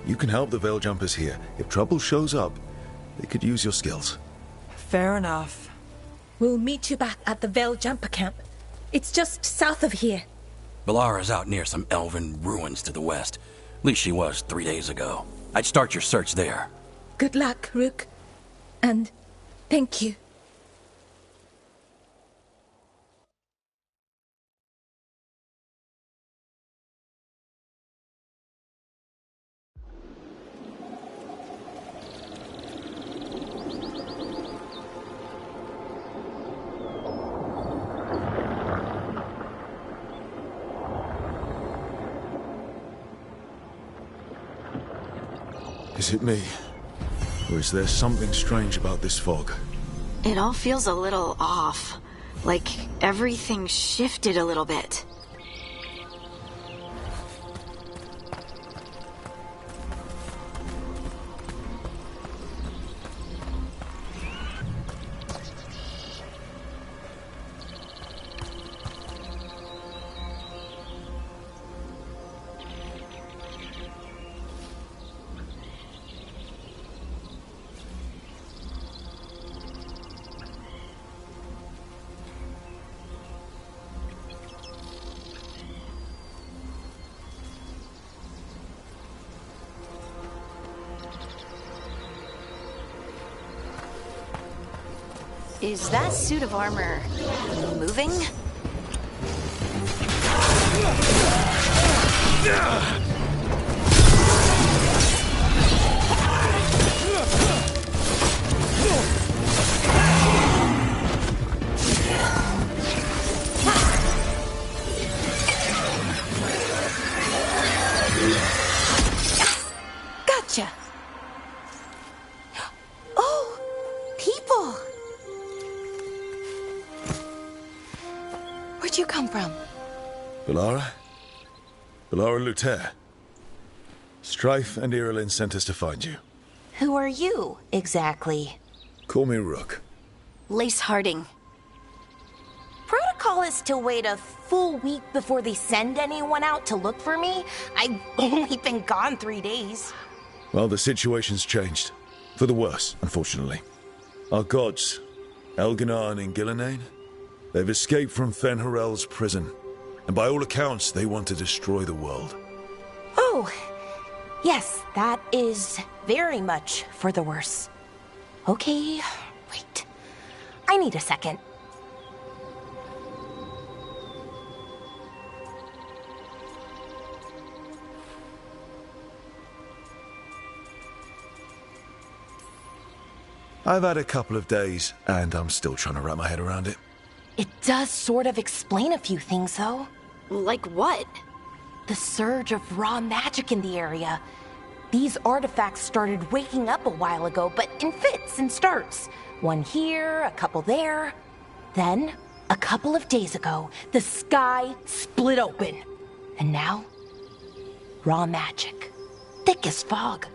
You can help the Veil Jumpers here. If trouble shows up, they could use your skills. Fair enough. We'll meet you back at the Veil Jumper camp. It's just south of here. Belara's out near some elven ruins to the west. At least she was 3 days ago. I'd start your search there. Good luck, Rook. And thank you. Is it me? Or is there something strange about this fog? It all feels a little off. Like everything shifted a little bit. Is that suit of armor moving? Gotcha. Oh, people. Where'd you come from? Belara? Belara Luther. Strife and Irilyn sent us to find you. Who are you, exactly? Call me Rook. Lace Harding. Protocol is to wait a full week before they send anyone out to look for me. I've only been gone 3 days. Well, the situation's changed. For the worse, unfortunately. Our gods, Elganon and Gillenane, they've escaped from Fen'Harel's prison, And by all accounts, they want to destroy the world. Oh, yes, that is very much for the worse. Okay, wait. I need a second. I've had a couple of days, and I'm still trying to wrap my head around it. It does sort of explain a few things, though. Like what? The surge of raw magic in the area. These artifacts started waking up a while ago, but in fits and starts. One here, a couple there. Then, a couple of days ago, the sky split open. And now, raw magic. Thick as fog.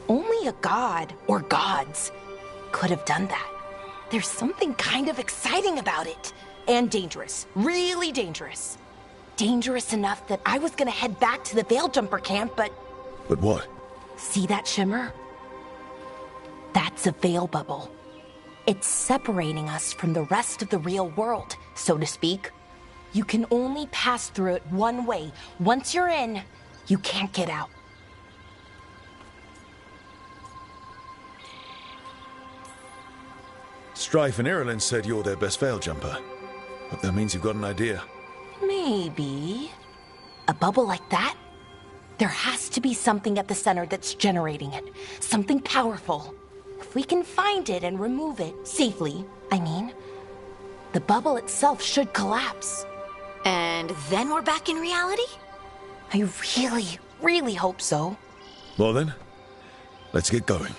Only a god, or gods, could have done that. There's something kind of exciting about it. And dangerous. Really dangerous. Dangerous enough that I was gonna head back to the Veil Jumper camp, but... But what? See that shimmer? That's a veil bubble. It's separating us from the rest of the real world, so to speak. You can only pass through it one way. Once you're in, you can't get out. Strife and Irulan said you're their best Veil Jumper. But that means you've got an idea. Maybe. A bubble like that? There has to be something at the center that's generating it. Something powerful. If we can find it and remove it, safely, I mean, the bubble itself should collapse. And then we're back in reality? I really, really hope so. Well then, let's get going.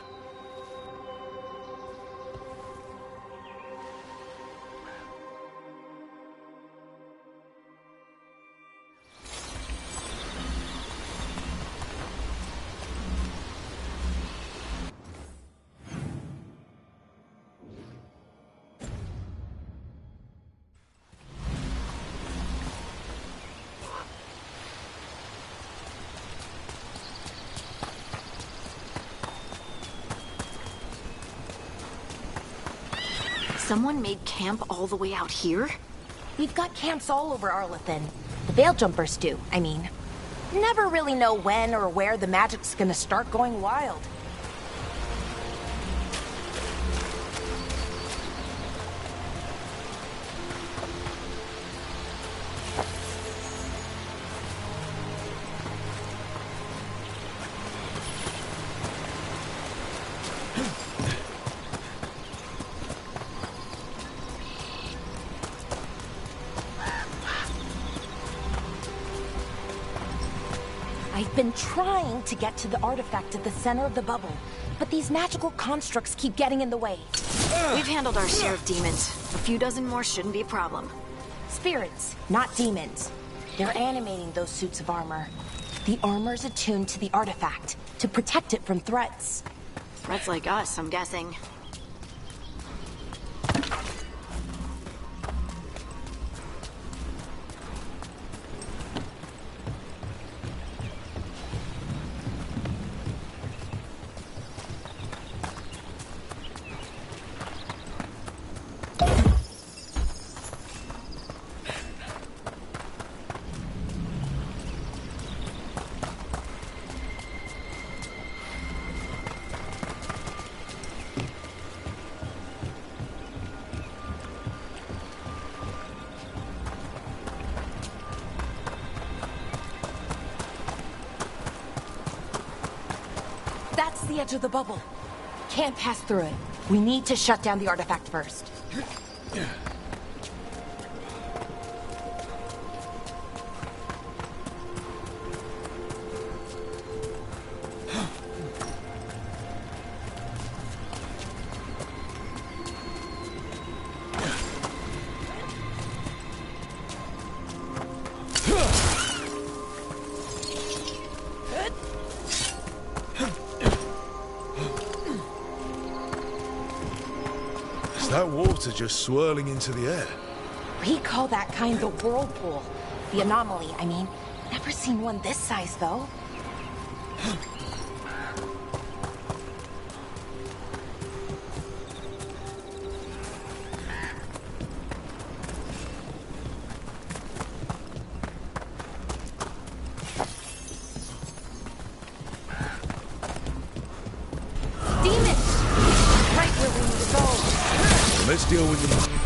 Someone made camp all the way out here? We've got camps all over Arlathan. The Veil Jumpers do, I mean. Never really know when or where the magic's gonna start going wild. I've been trying to get to the artifact at the center of the bubble, but these magical constructs keep getting in the way. We've handled our share of demons. A few dozen more shouldn't be a problem. Spirits, not demons. They're animating those suits of armor. The armor's attuned to the artifact, to protect it from threats. Threats like us, I'm guessing. That's the edge of the bubble. Can't pass through it. We need to shut down the artifact first. That water just swirling into the air. We call that kind the whirlpool. The anomaly, I mean. Never seen one this size, though. deal with them.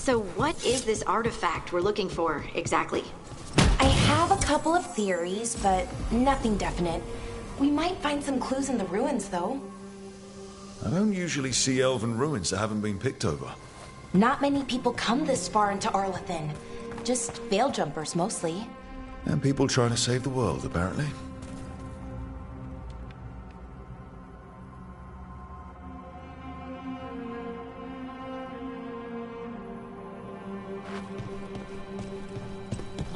So what is this artifact we're looking for, exactly? I have a couple of theories, but nothing definite. We might find some clues in the ruins, though. I don't usually see elven ruins that haven't been picked over. Not many people come this far into Arlathan. Just veil jumpers, mostly. And people trying to save the world, apparently.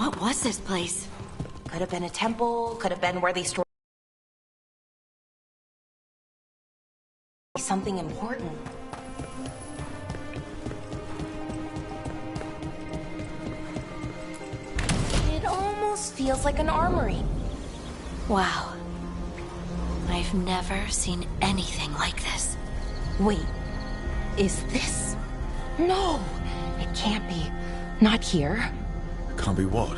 What was this place? Could have been a temple, could have been where they stored something important. It almost feels like an armory. Wow. I've never seen anything like this. Wait, is this? No, it can't be. Not here. Can't be what?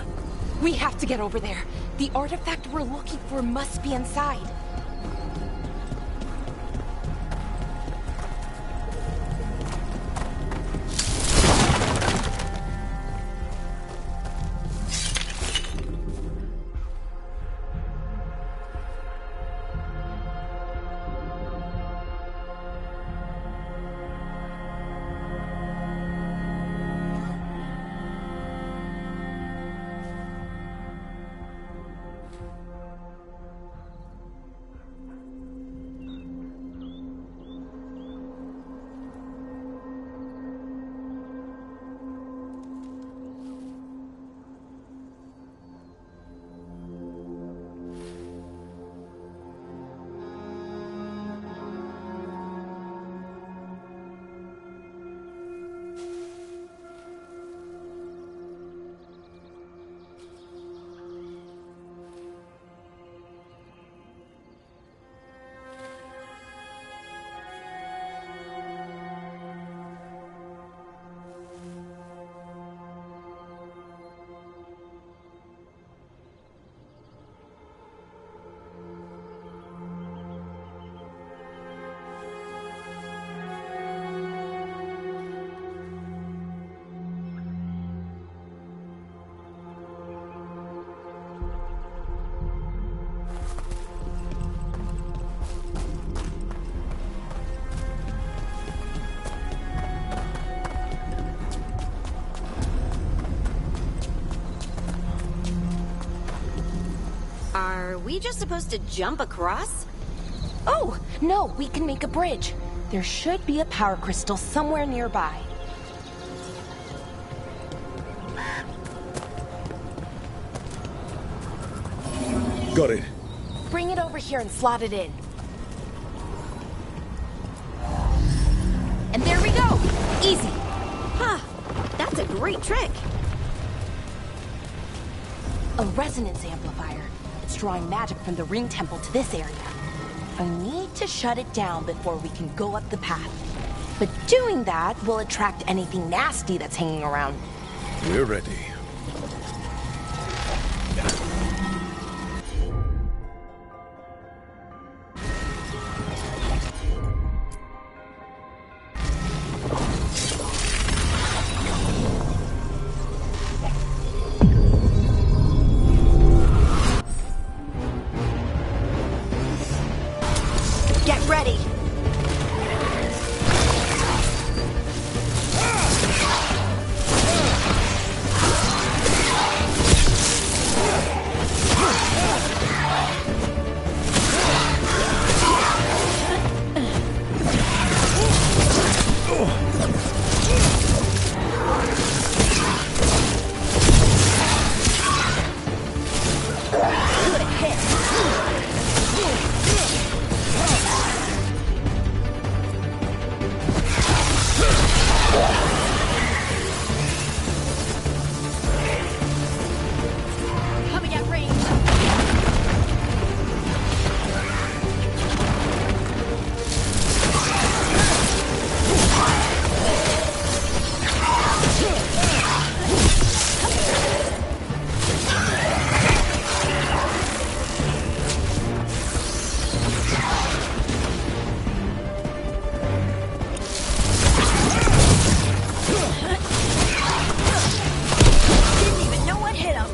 We have to get over there. The artifact we're looking for must be inside. Are we just supposed to jump across? Oh, no, we can make a bridge. There should be a power crystal somewhere nearby. Got it. Bring it over here and slot it in. And there we go! Easy! Huh, that's a great trick. A resonance amplifier. It's drawing magic from the ring temple to this area. I need to shut it down before we can go up the path. But doing that will attract anything nasty that's hanging around. We're ready. Get ready. Coming at range. Didn't even know what hit him.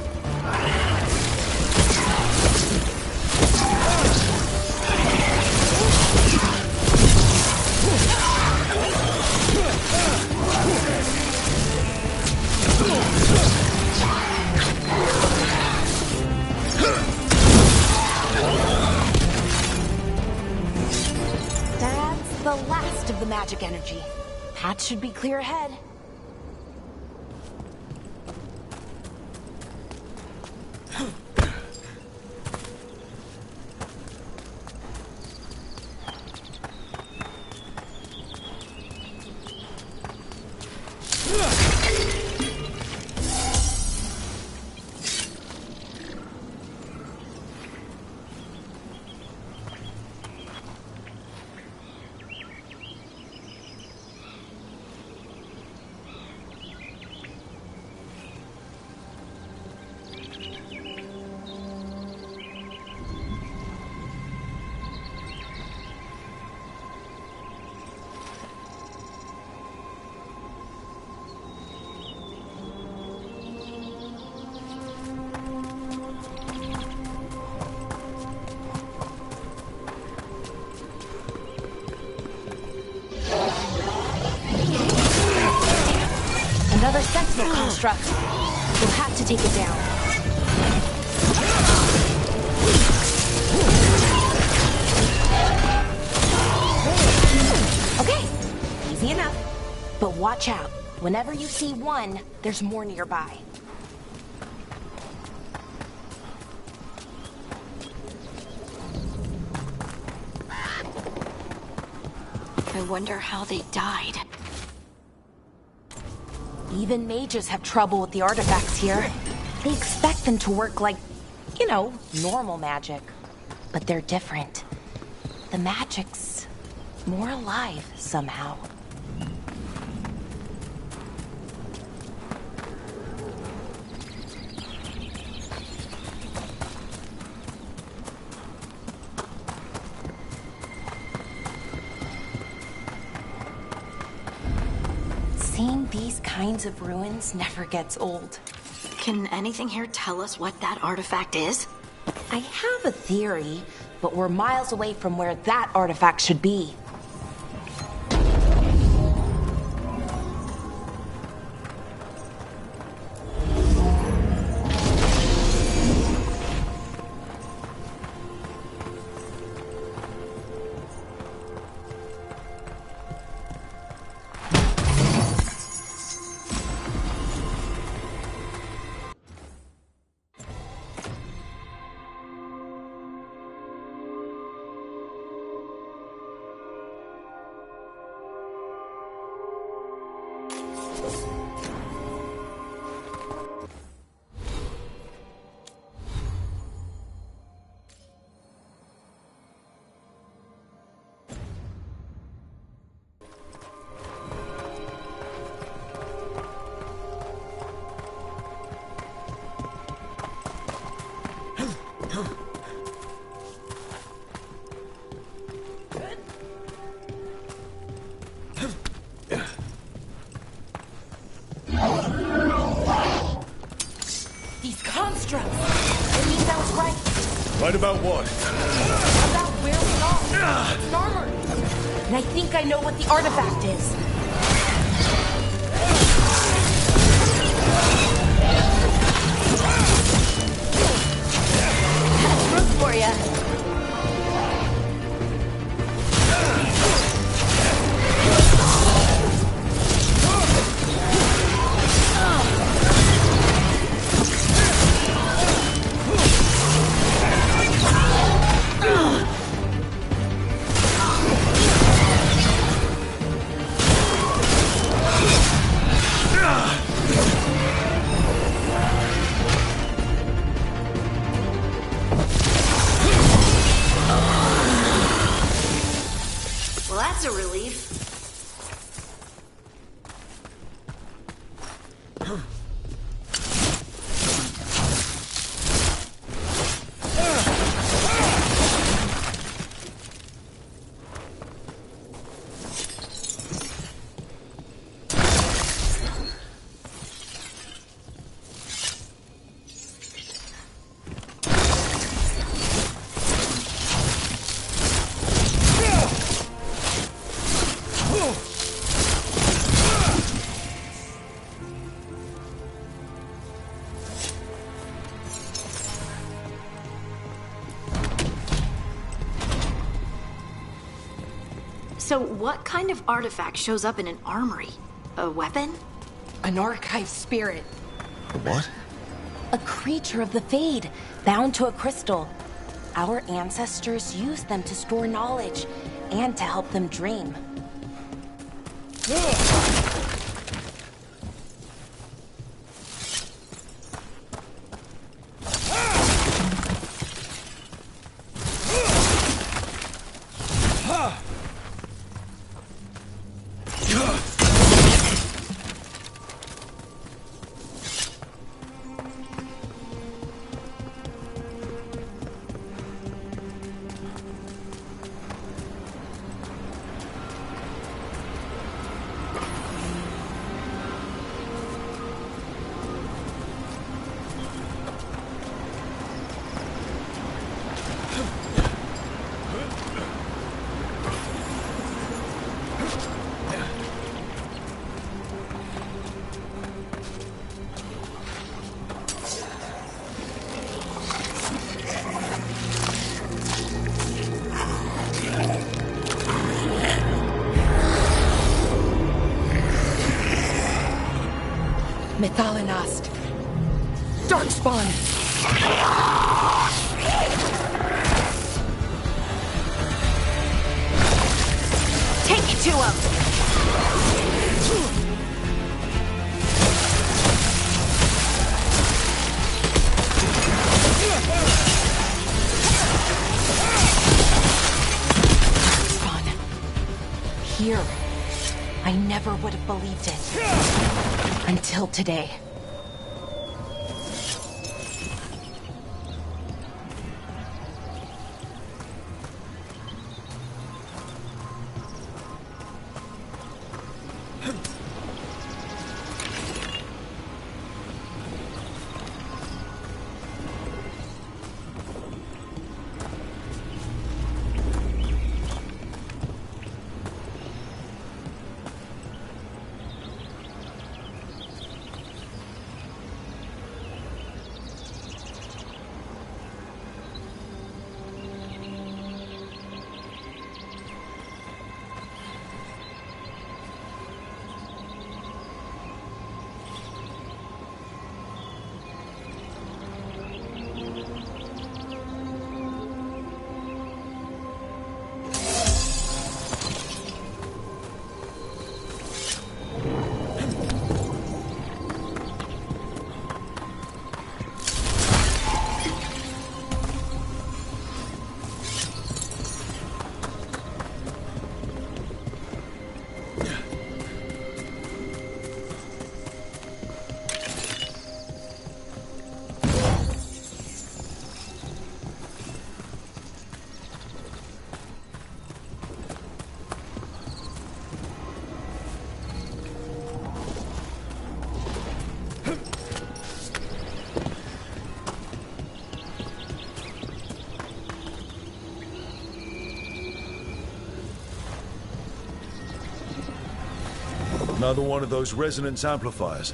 That's the last of the magic energy. Path should be clear ahead. Another sentinel construct. We'll have to take it down. Okay, easy enough. But watch out. Whenever you see one, there's more nearby. I wonder how they died. Even mages have trouble with the artifacts here. They expect them to work like, you know, normal magic. But they're different. The magic's more alive somehow. Seeing these kinds of ruins never gets old. Can anything here tell us what that artifact is? I have a theory, but we're miles away from where that artifact should be. These constructs! It means I was right. Right about what? About where we are. It's an armory. And I think I know what the artifact is. Room for ya. Well, that's a relief. So what kind of artifact shows up in an armory? A weapon? An archive spirit. What? A creature of the Fade, bound to a crystal. Our ancestors used them to store knowledge and to help them dream. Mythalinast. Darkspawn. Take it to him! Here. I never would have believed it. Until today. Another one of those resonance amplifiers.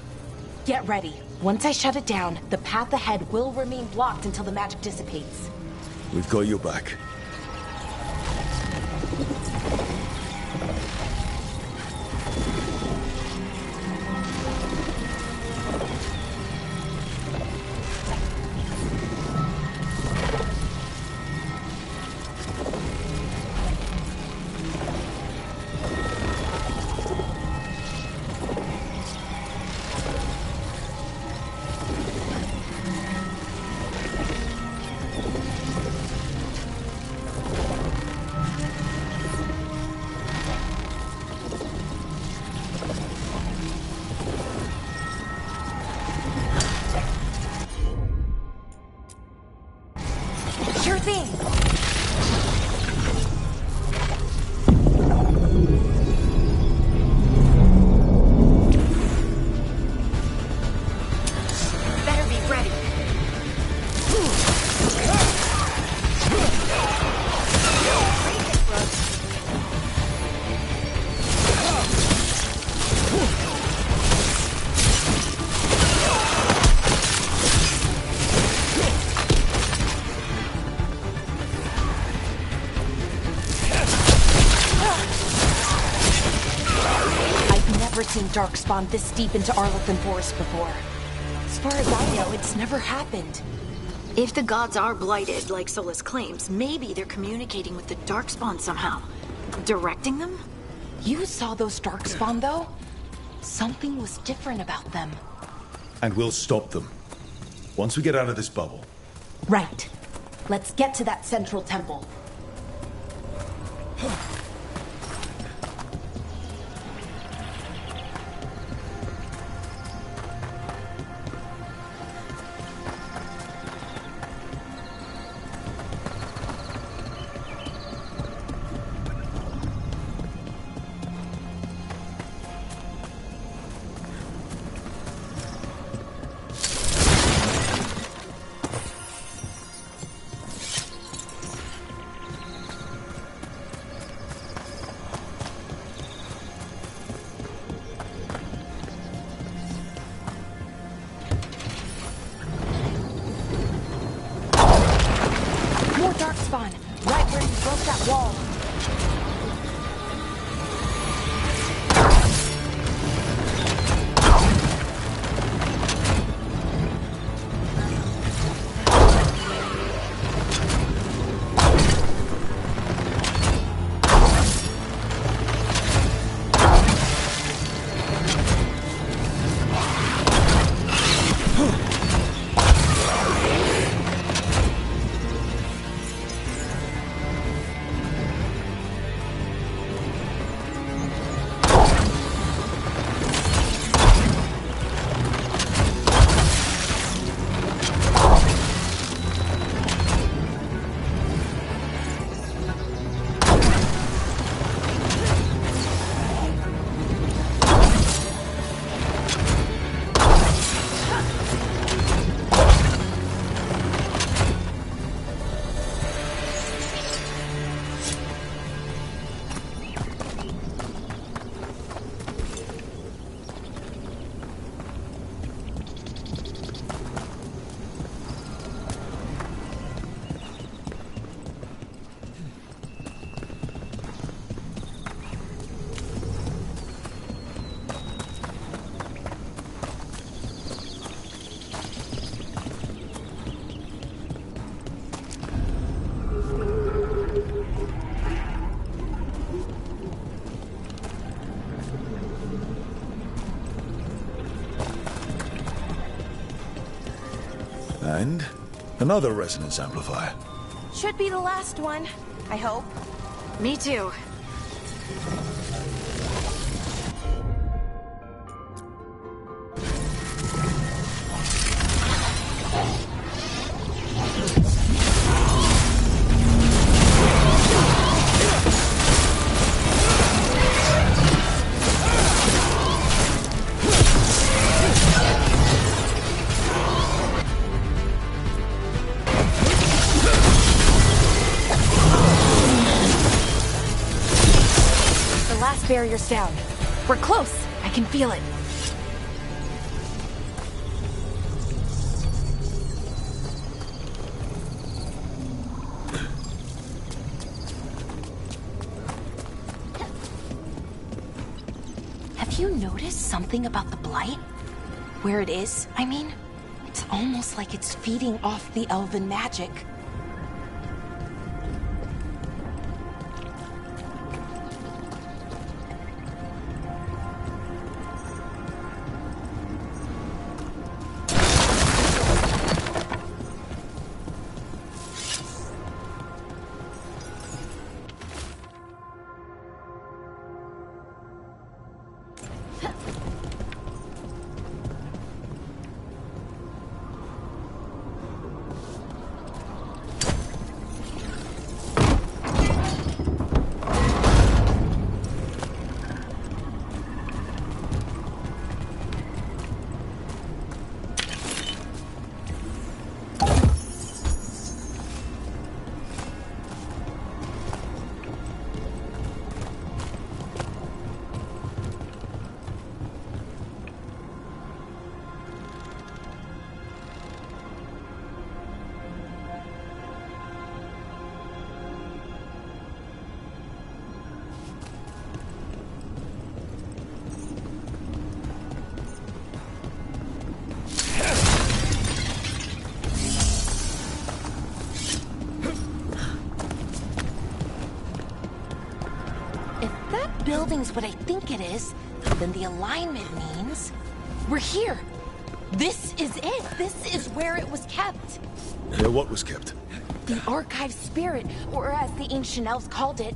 Get ready. Once I shut it down, the path ahead will remain blocked until the magic dissipates. We've got your back. Sure thing. Better be ready. I've never seen Darkspawn this deep into Arlathan Forest before. As far as I know, it's never happened. If the gods are blighted, like Solus claims, maybe they're communicating with the Darkspawn somehow. Directing them? You saw those Darkspawn, though? Something was different about them. And we'll stop them. Once we get out of this bubble. Right. Let's get to that central temple. Darkspawn, right where you broke that wall. And another resonance amplifier. Should be the last one, I hope. Me too. Barrier's down. We're close. I can feel it. Have you noticed something about the Blight? Where it is, I mean? It's almost like it's feeding off the elven magic. Building's what I think it is, then the alignment means we're here. This is it. This is where it was kept. What was kept? The archive spirit, or as the ancient elves called it,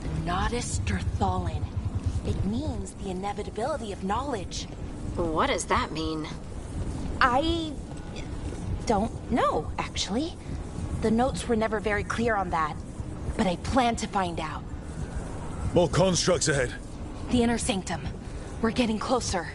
the Nodus Derthalin. It means the inevitability of knowledge. What does that mean? I don't know, actually. The notes were never very clear on that, but I plan to find out. More constructs ahead. The inner sanctum. We're getting closer.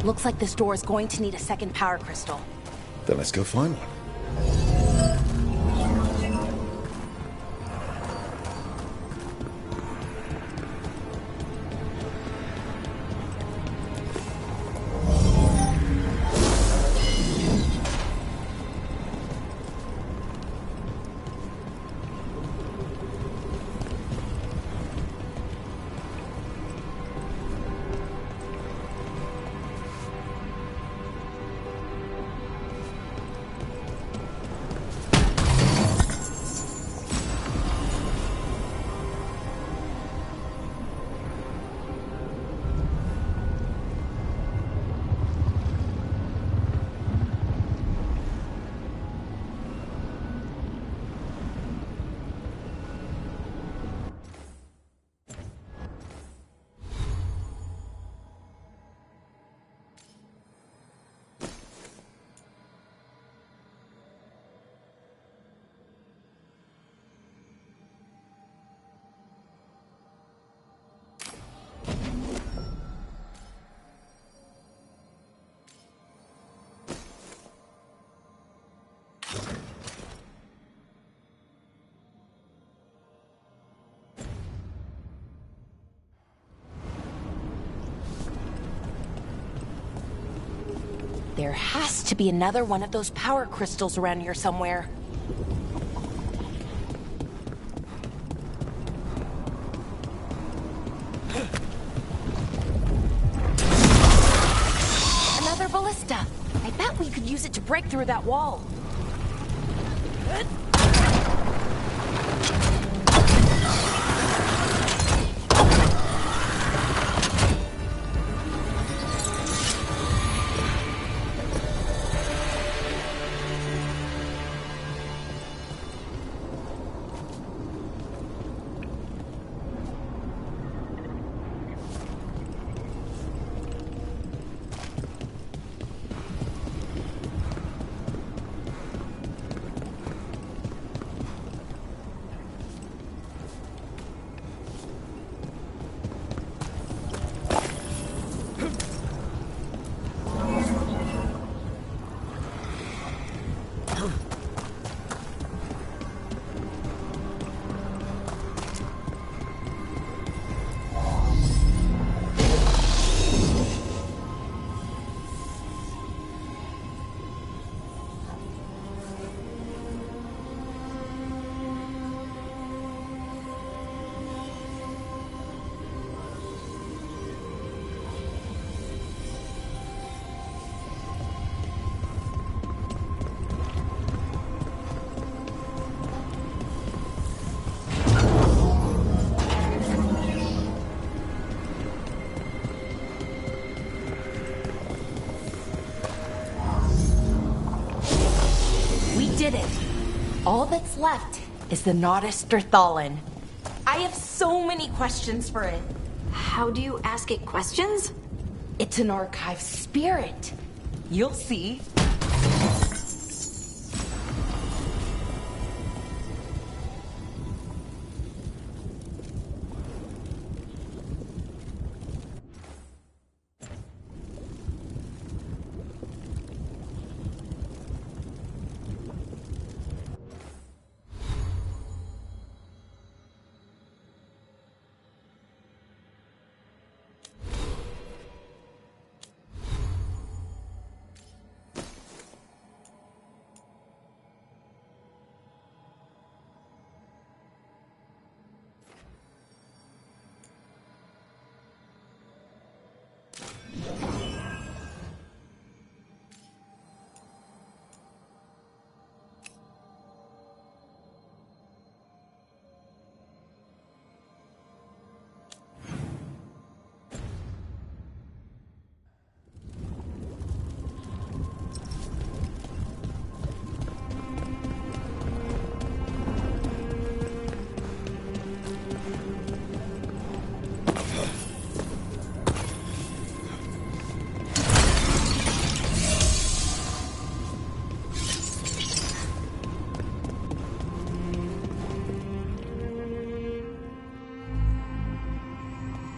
Looks like this door is going to need a second power crystal. Then let's go find one. There has to be another one of those power crystals around here somewhere. Another ballista. I bet we could use it to break through that wall. Did it. All that's left is the Nodus Derthalin. I have so many questions for it. How do you ask it questions? It's an archive spirit. You'll see.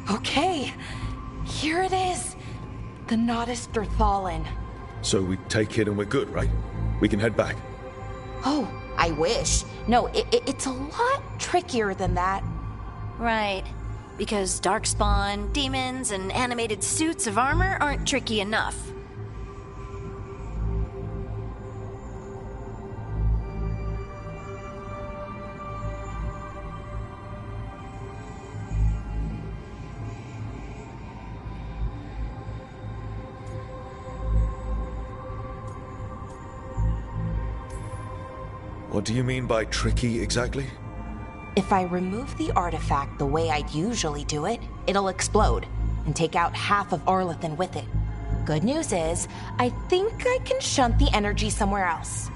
Okay, here it is. The Nodus Derthalin. So we take it and we're good, right? We can head back. Oh, I wish. No, it's a lot trickier than that. Right. Because darkspawn, demons, and animated suits of armor aren't tricky enough. What do you mean by tricky exactly? If I remove the artifact the way I'd usually do it, it'll explode and take out half of Arlathan with it. Good news is, I think I can shunt the energy somewhere else.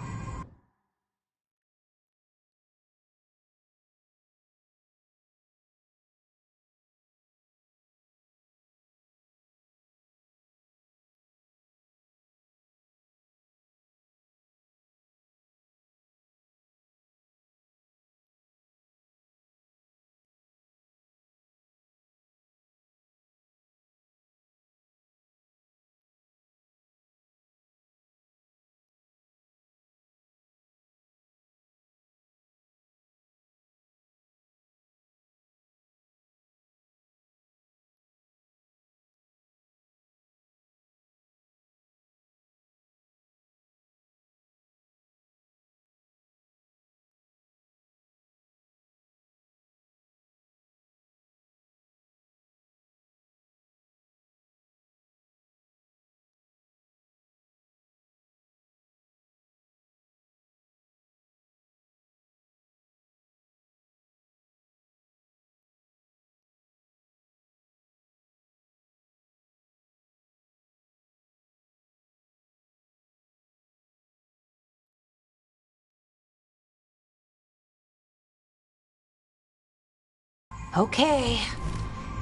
Okay,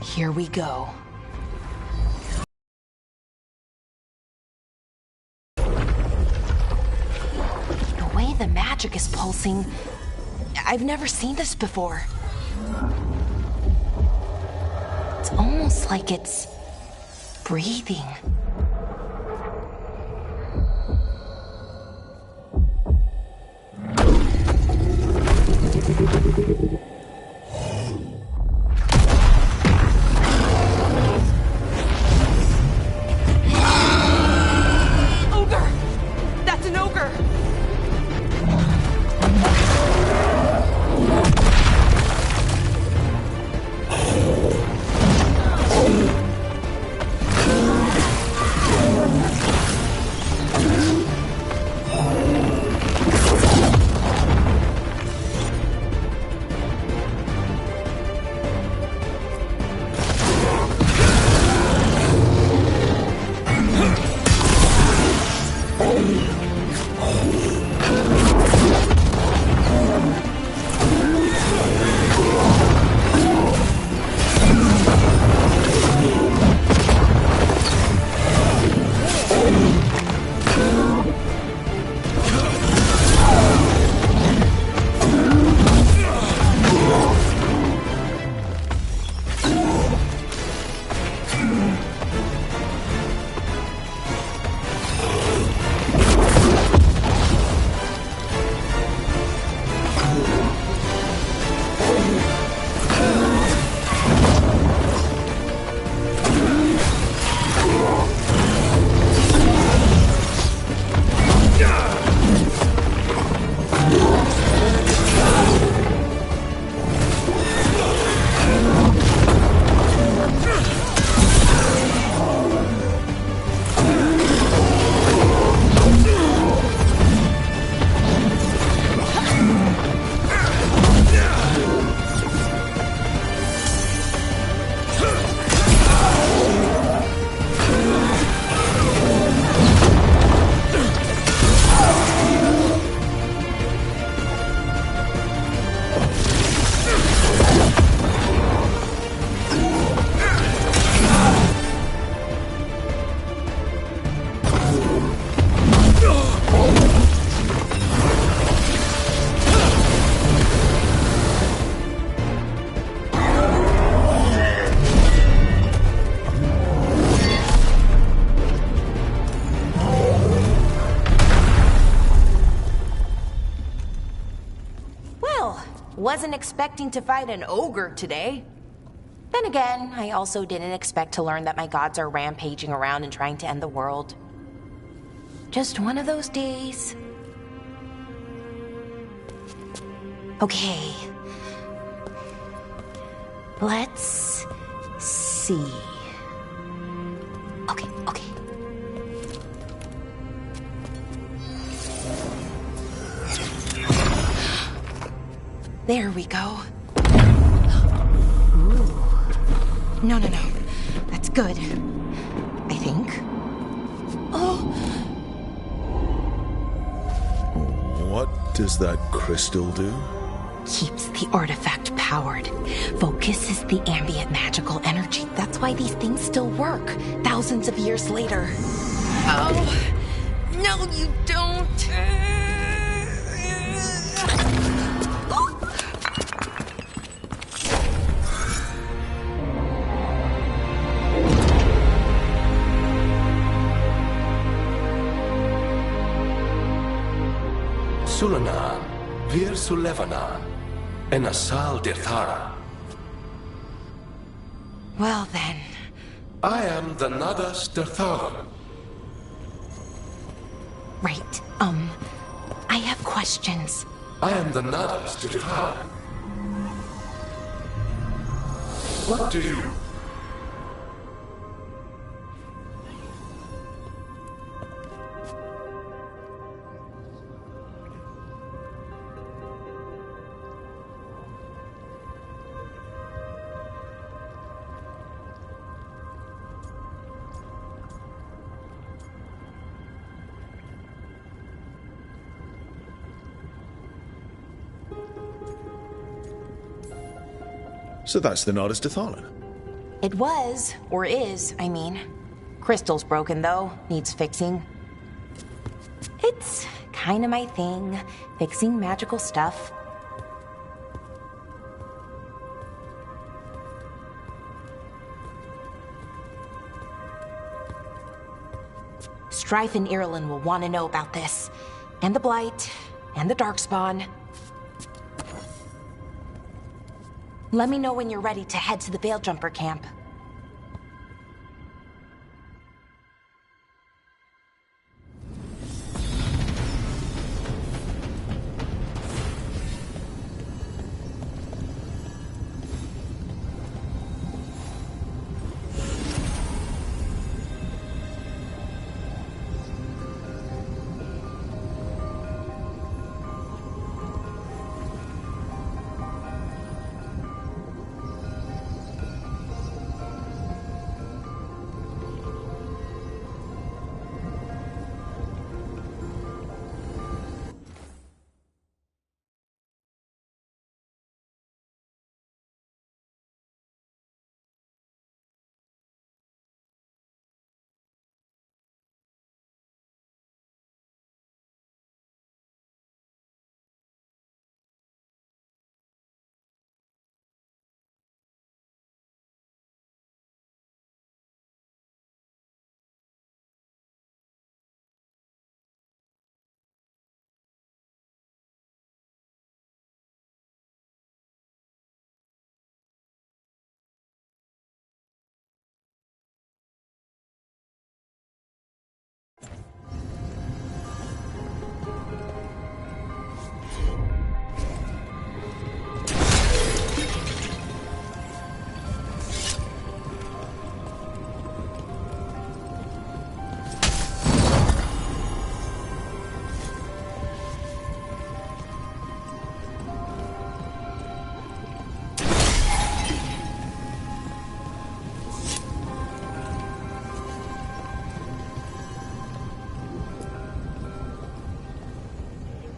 here we go. The way the magic is pulsing, I've never seen this before. It's almost like it's breathing. Ogre! That's an ogre! Wasn't expecting to fight an ogre today. Then again, I also didn't expect to learn that my gods are rampaging around and trying to end the world. Just one of those days. Okay. Let's see. Okay. There we go. Ooh. No. That's good. I think. Oh! What does that crystal do? Keeps the artifact powered. Focuses the ambient magical energy. That's why these things still work, thousands of years later. Oh! No, you don't! Sulanan, Vir Sulevanan, and Asal Dirthara. Well then. I am the Nadas Dirtharan. Right, I have questions. I am the Nadas Dirtharan. What do you... So that's the Nardus Dathalan. It was, or is, I mean. Crystal's broken, though. Needs fixing. It's kind of my thing, fixing magical stuff. Strife and Irulan will want to know about this. And the Blight, and the Darkspawn. Let me know when you're ready to head to the Veil-Jumper camp.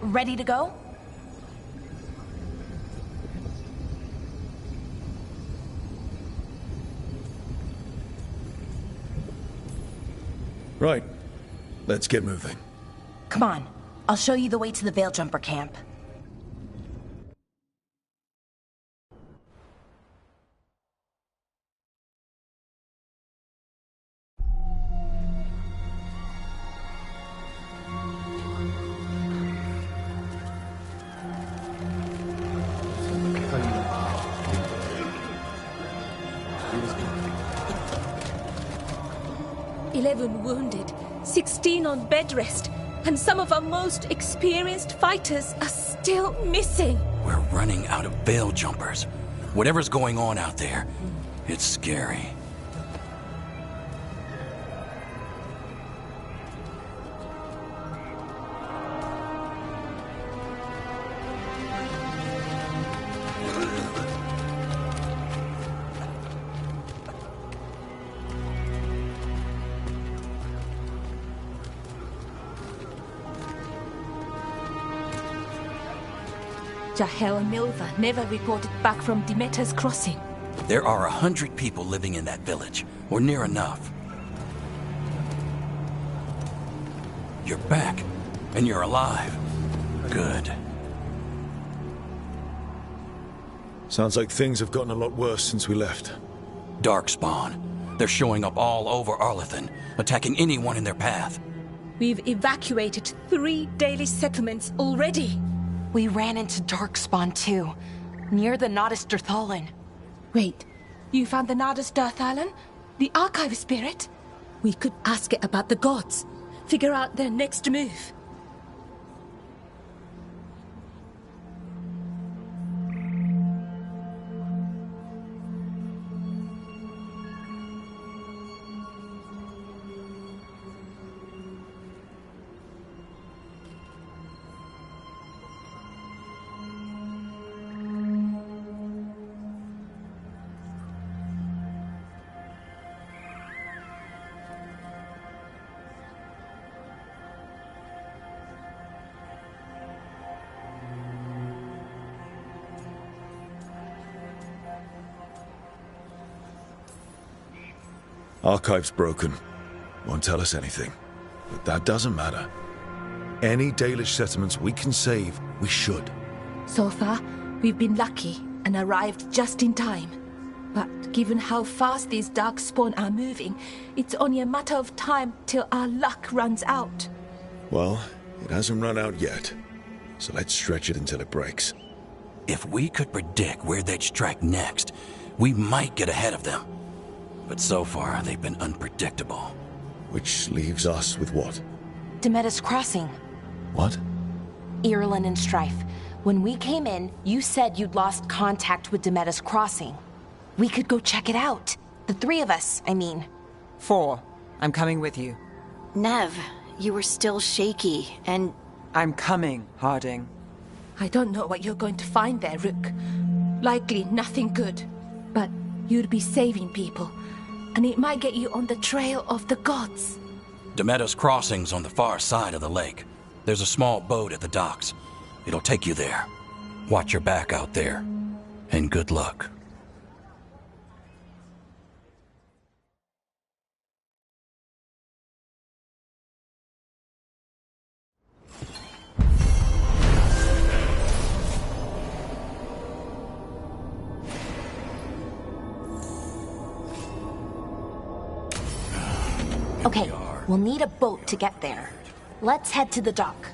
Ready to go? Right. Let's get moving. Come on. I'll show you the way to the Veil-Jumper camp. Wounded, 16 on bed rest, and some of our most experienced fighters are still missing. We're running out of Veil Jumpers. Whatever's going on out there, it's scary. Jahel and Milva never reported back from Demeter's crossing. There are 100 people living in that village, or near enough. You're back, and you're alive. Good. Sounds like things have gotten a lot worse since we left. Darkspawn. They're showing up all over Arlathan, attacking anyone in their path. We've evacuated 3 daily settlements already. We ran into Darkspawn too, near the Nardus Dathalan. Wait, you found the Nardus Dathalan? The Archive Spirit? We could ask it about the gods. Figure out their next move. Archive's broken. Won't tell us anything. But that doesn't matter. Any Dalish settlements we can save, we should. So far, we've been lucky and arrived just in time. But given how fast these darkspawn are moving, it's only a matter of time till our luck runs out. Well, it hasn't run out yet. So let's stretch it until it breaks. If we could predict where they'd strike next, we might get ahead of them. But so far, they've been unpredictable. Which leaves us with what? Demetis Crossing. What? Irulan and Strife. When we came in, you said you'd lost contact with Demetis Crossing. We could go check it out. The three of us, I mean. 4. I'm coming with you. Nev, you were still shaky, and... I'm coming, Harding. I don't know what you're going to find there, Rook. Likely nothing good. But you'd be saving people, and it might get you on the trail of the gods. Demetis Crossing's on the far side of the lake. There's a small boat at the docks. It'll take you there. Watch your back out there. And good luck. Okay, we'll need a boat to get there. Let's head to the dock.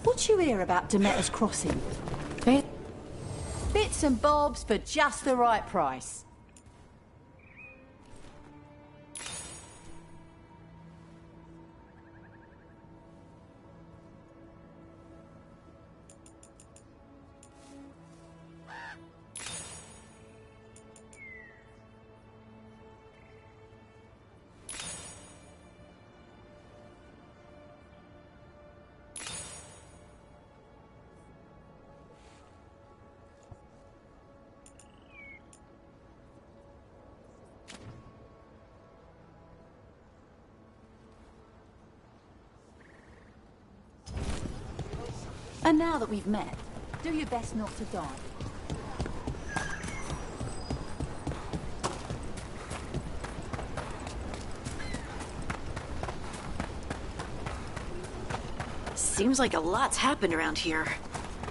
What you hear about Demetis Crossing? Bits and bobs for just the right price. And now that we've met, do your best not to die. Seems like a lot's happened around here.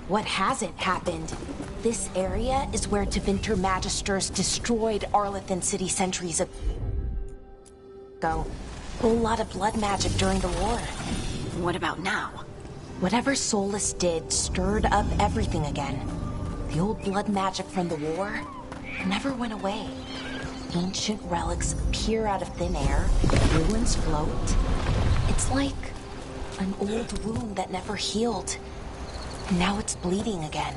What hasn't happened? This area is where Tevinter Magisters destroyed Arlathan City centuries ago. A whole lot of blood magic during the war. What about now? Whatever Solus did stirred up everything again. The old blood magic from the war never went away. ancient relics appear out of thin air, ruins float. It's like an old wound that never healed. And now it's bleeding again.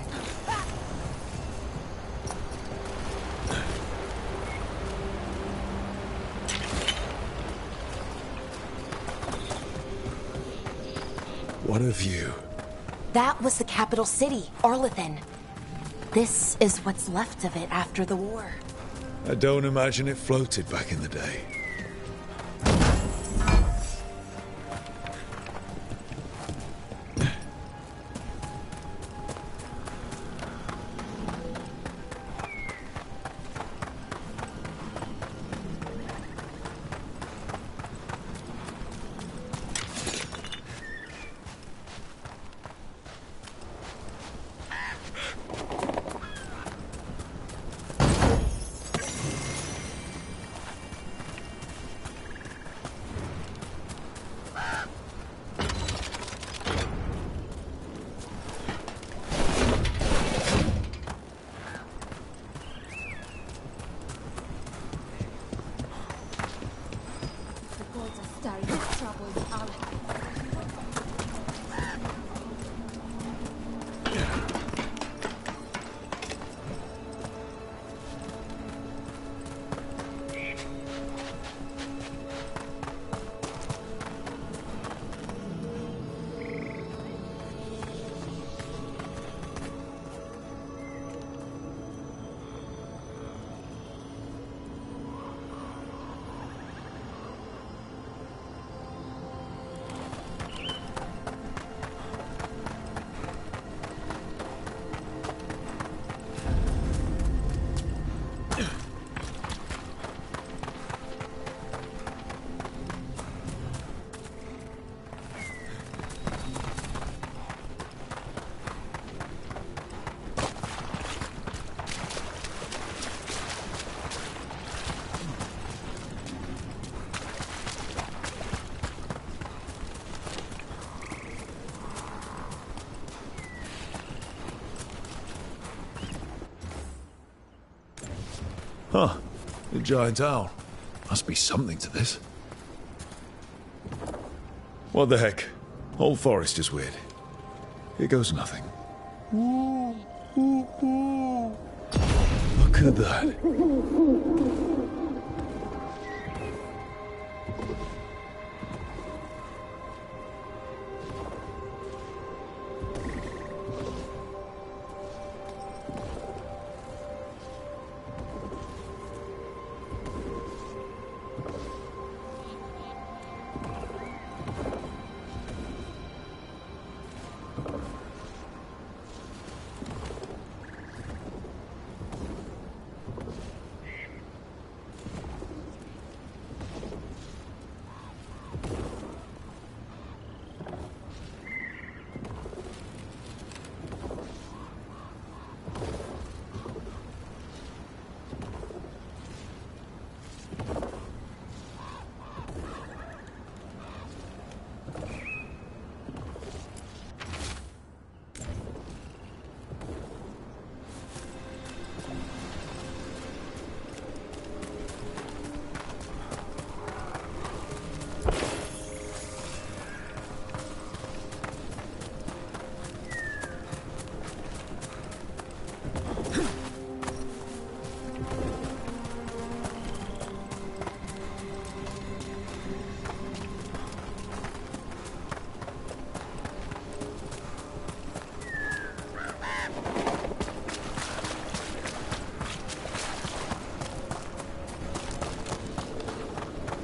What a view. That was the capital city, Arlathan. This is what's left of it after the war. I don't imagine it floated back in the day. Huh. The giant owl. Must be something to this. What the heck? Whole forest is weird. Here goes nothing. Look at that.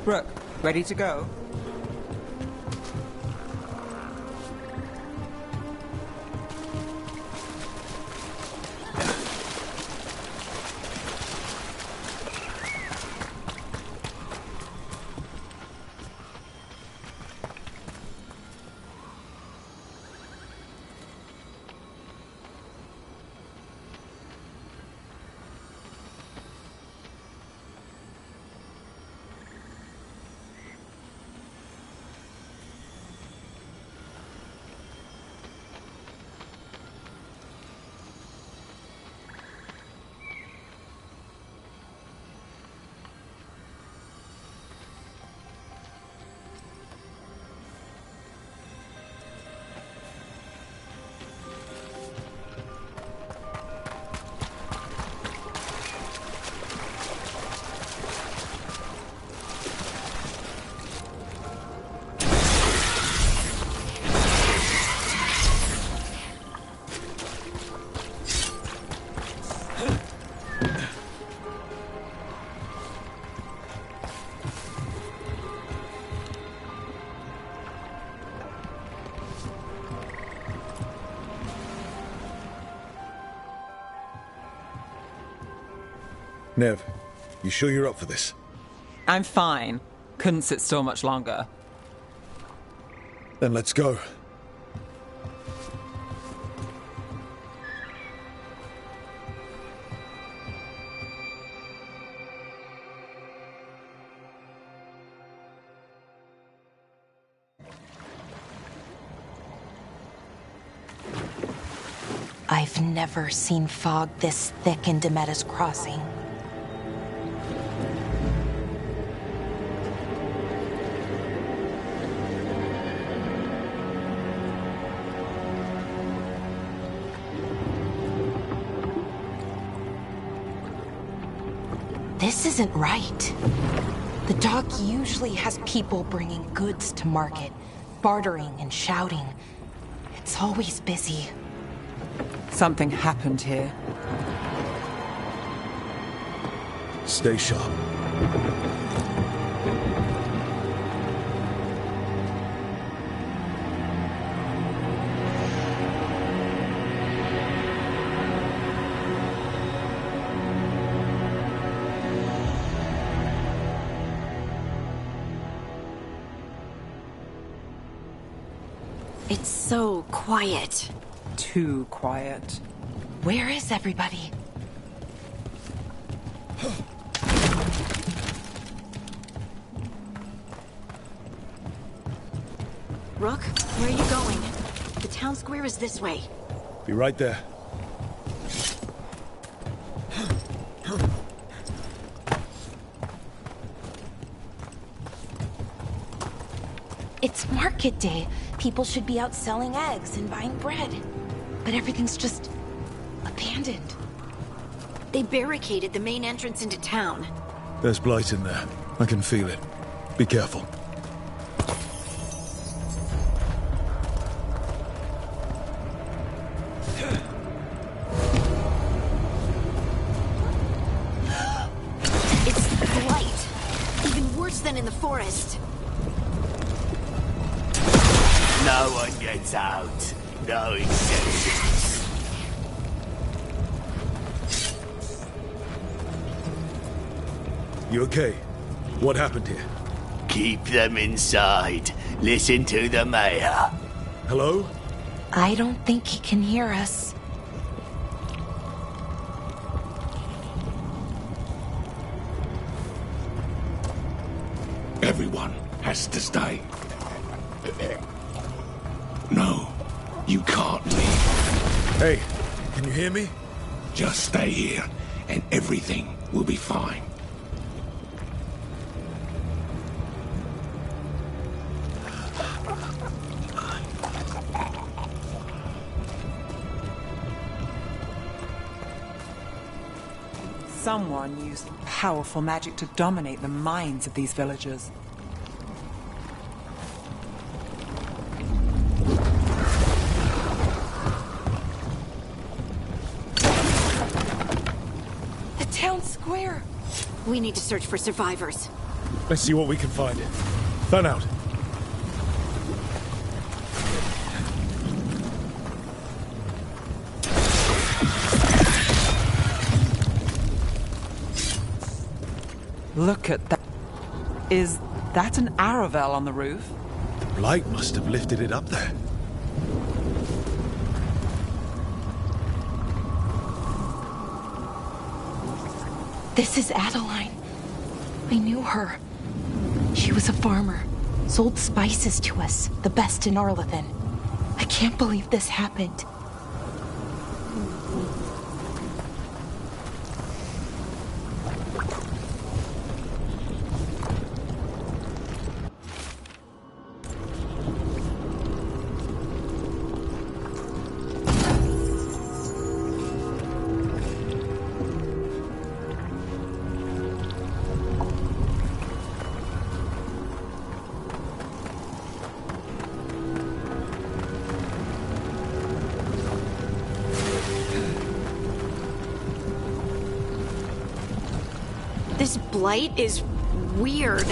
Brooke, ready to go? Nev, you sure you're up for this? I'm fine. Couldn't sit still much longer. Then let's go. I've never seen fog this thick in Demetta's Crossing. This isn't right. The dock usually has people bringing goods to market, bartering and shouting. It's always busy. Something happened here. Stay sharp. It's so quiet. Too quiet. Where is everybody? Rook, where are you going? The town square is this way. Be right there. It's market day. People should be out selling eggs and buying bread. But everything's just abandoned. They barricaded the main entrance into town. There's blight in there. I can feel it. Be careful. It's blight. Even worse than in the forest. No one gets out. No exceptions. You okay? What happened here? Keep them inside. Listen to the mayor. Hello? I don't think he can hear us. Everyone has to stay. No, you can't leave. Hey, can you hear me? Just stay here, and everything will be fine. Someone used powerful magic to dominate the minds of these villagers. The town square. We need to search for survivors. Let's see what we can find. Thun out. Look at that. Is that an Aravel on the roof? The blight must have lifted it up there. This is Adeline. I knew her. She was a farmer, sold spices to us, the best in Arlathan. I can't believe this happened. This blight is weird.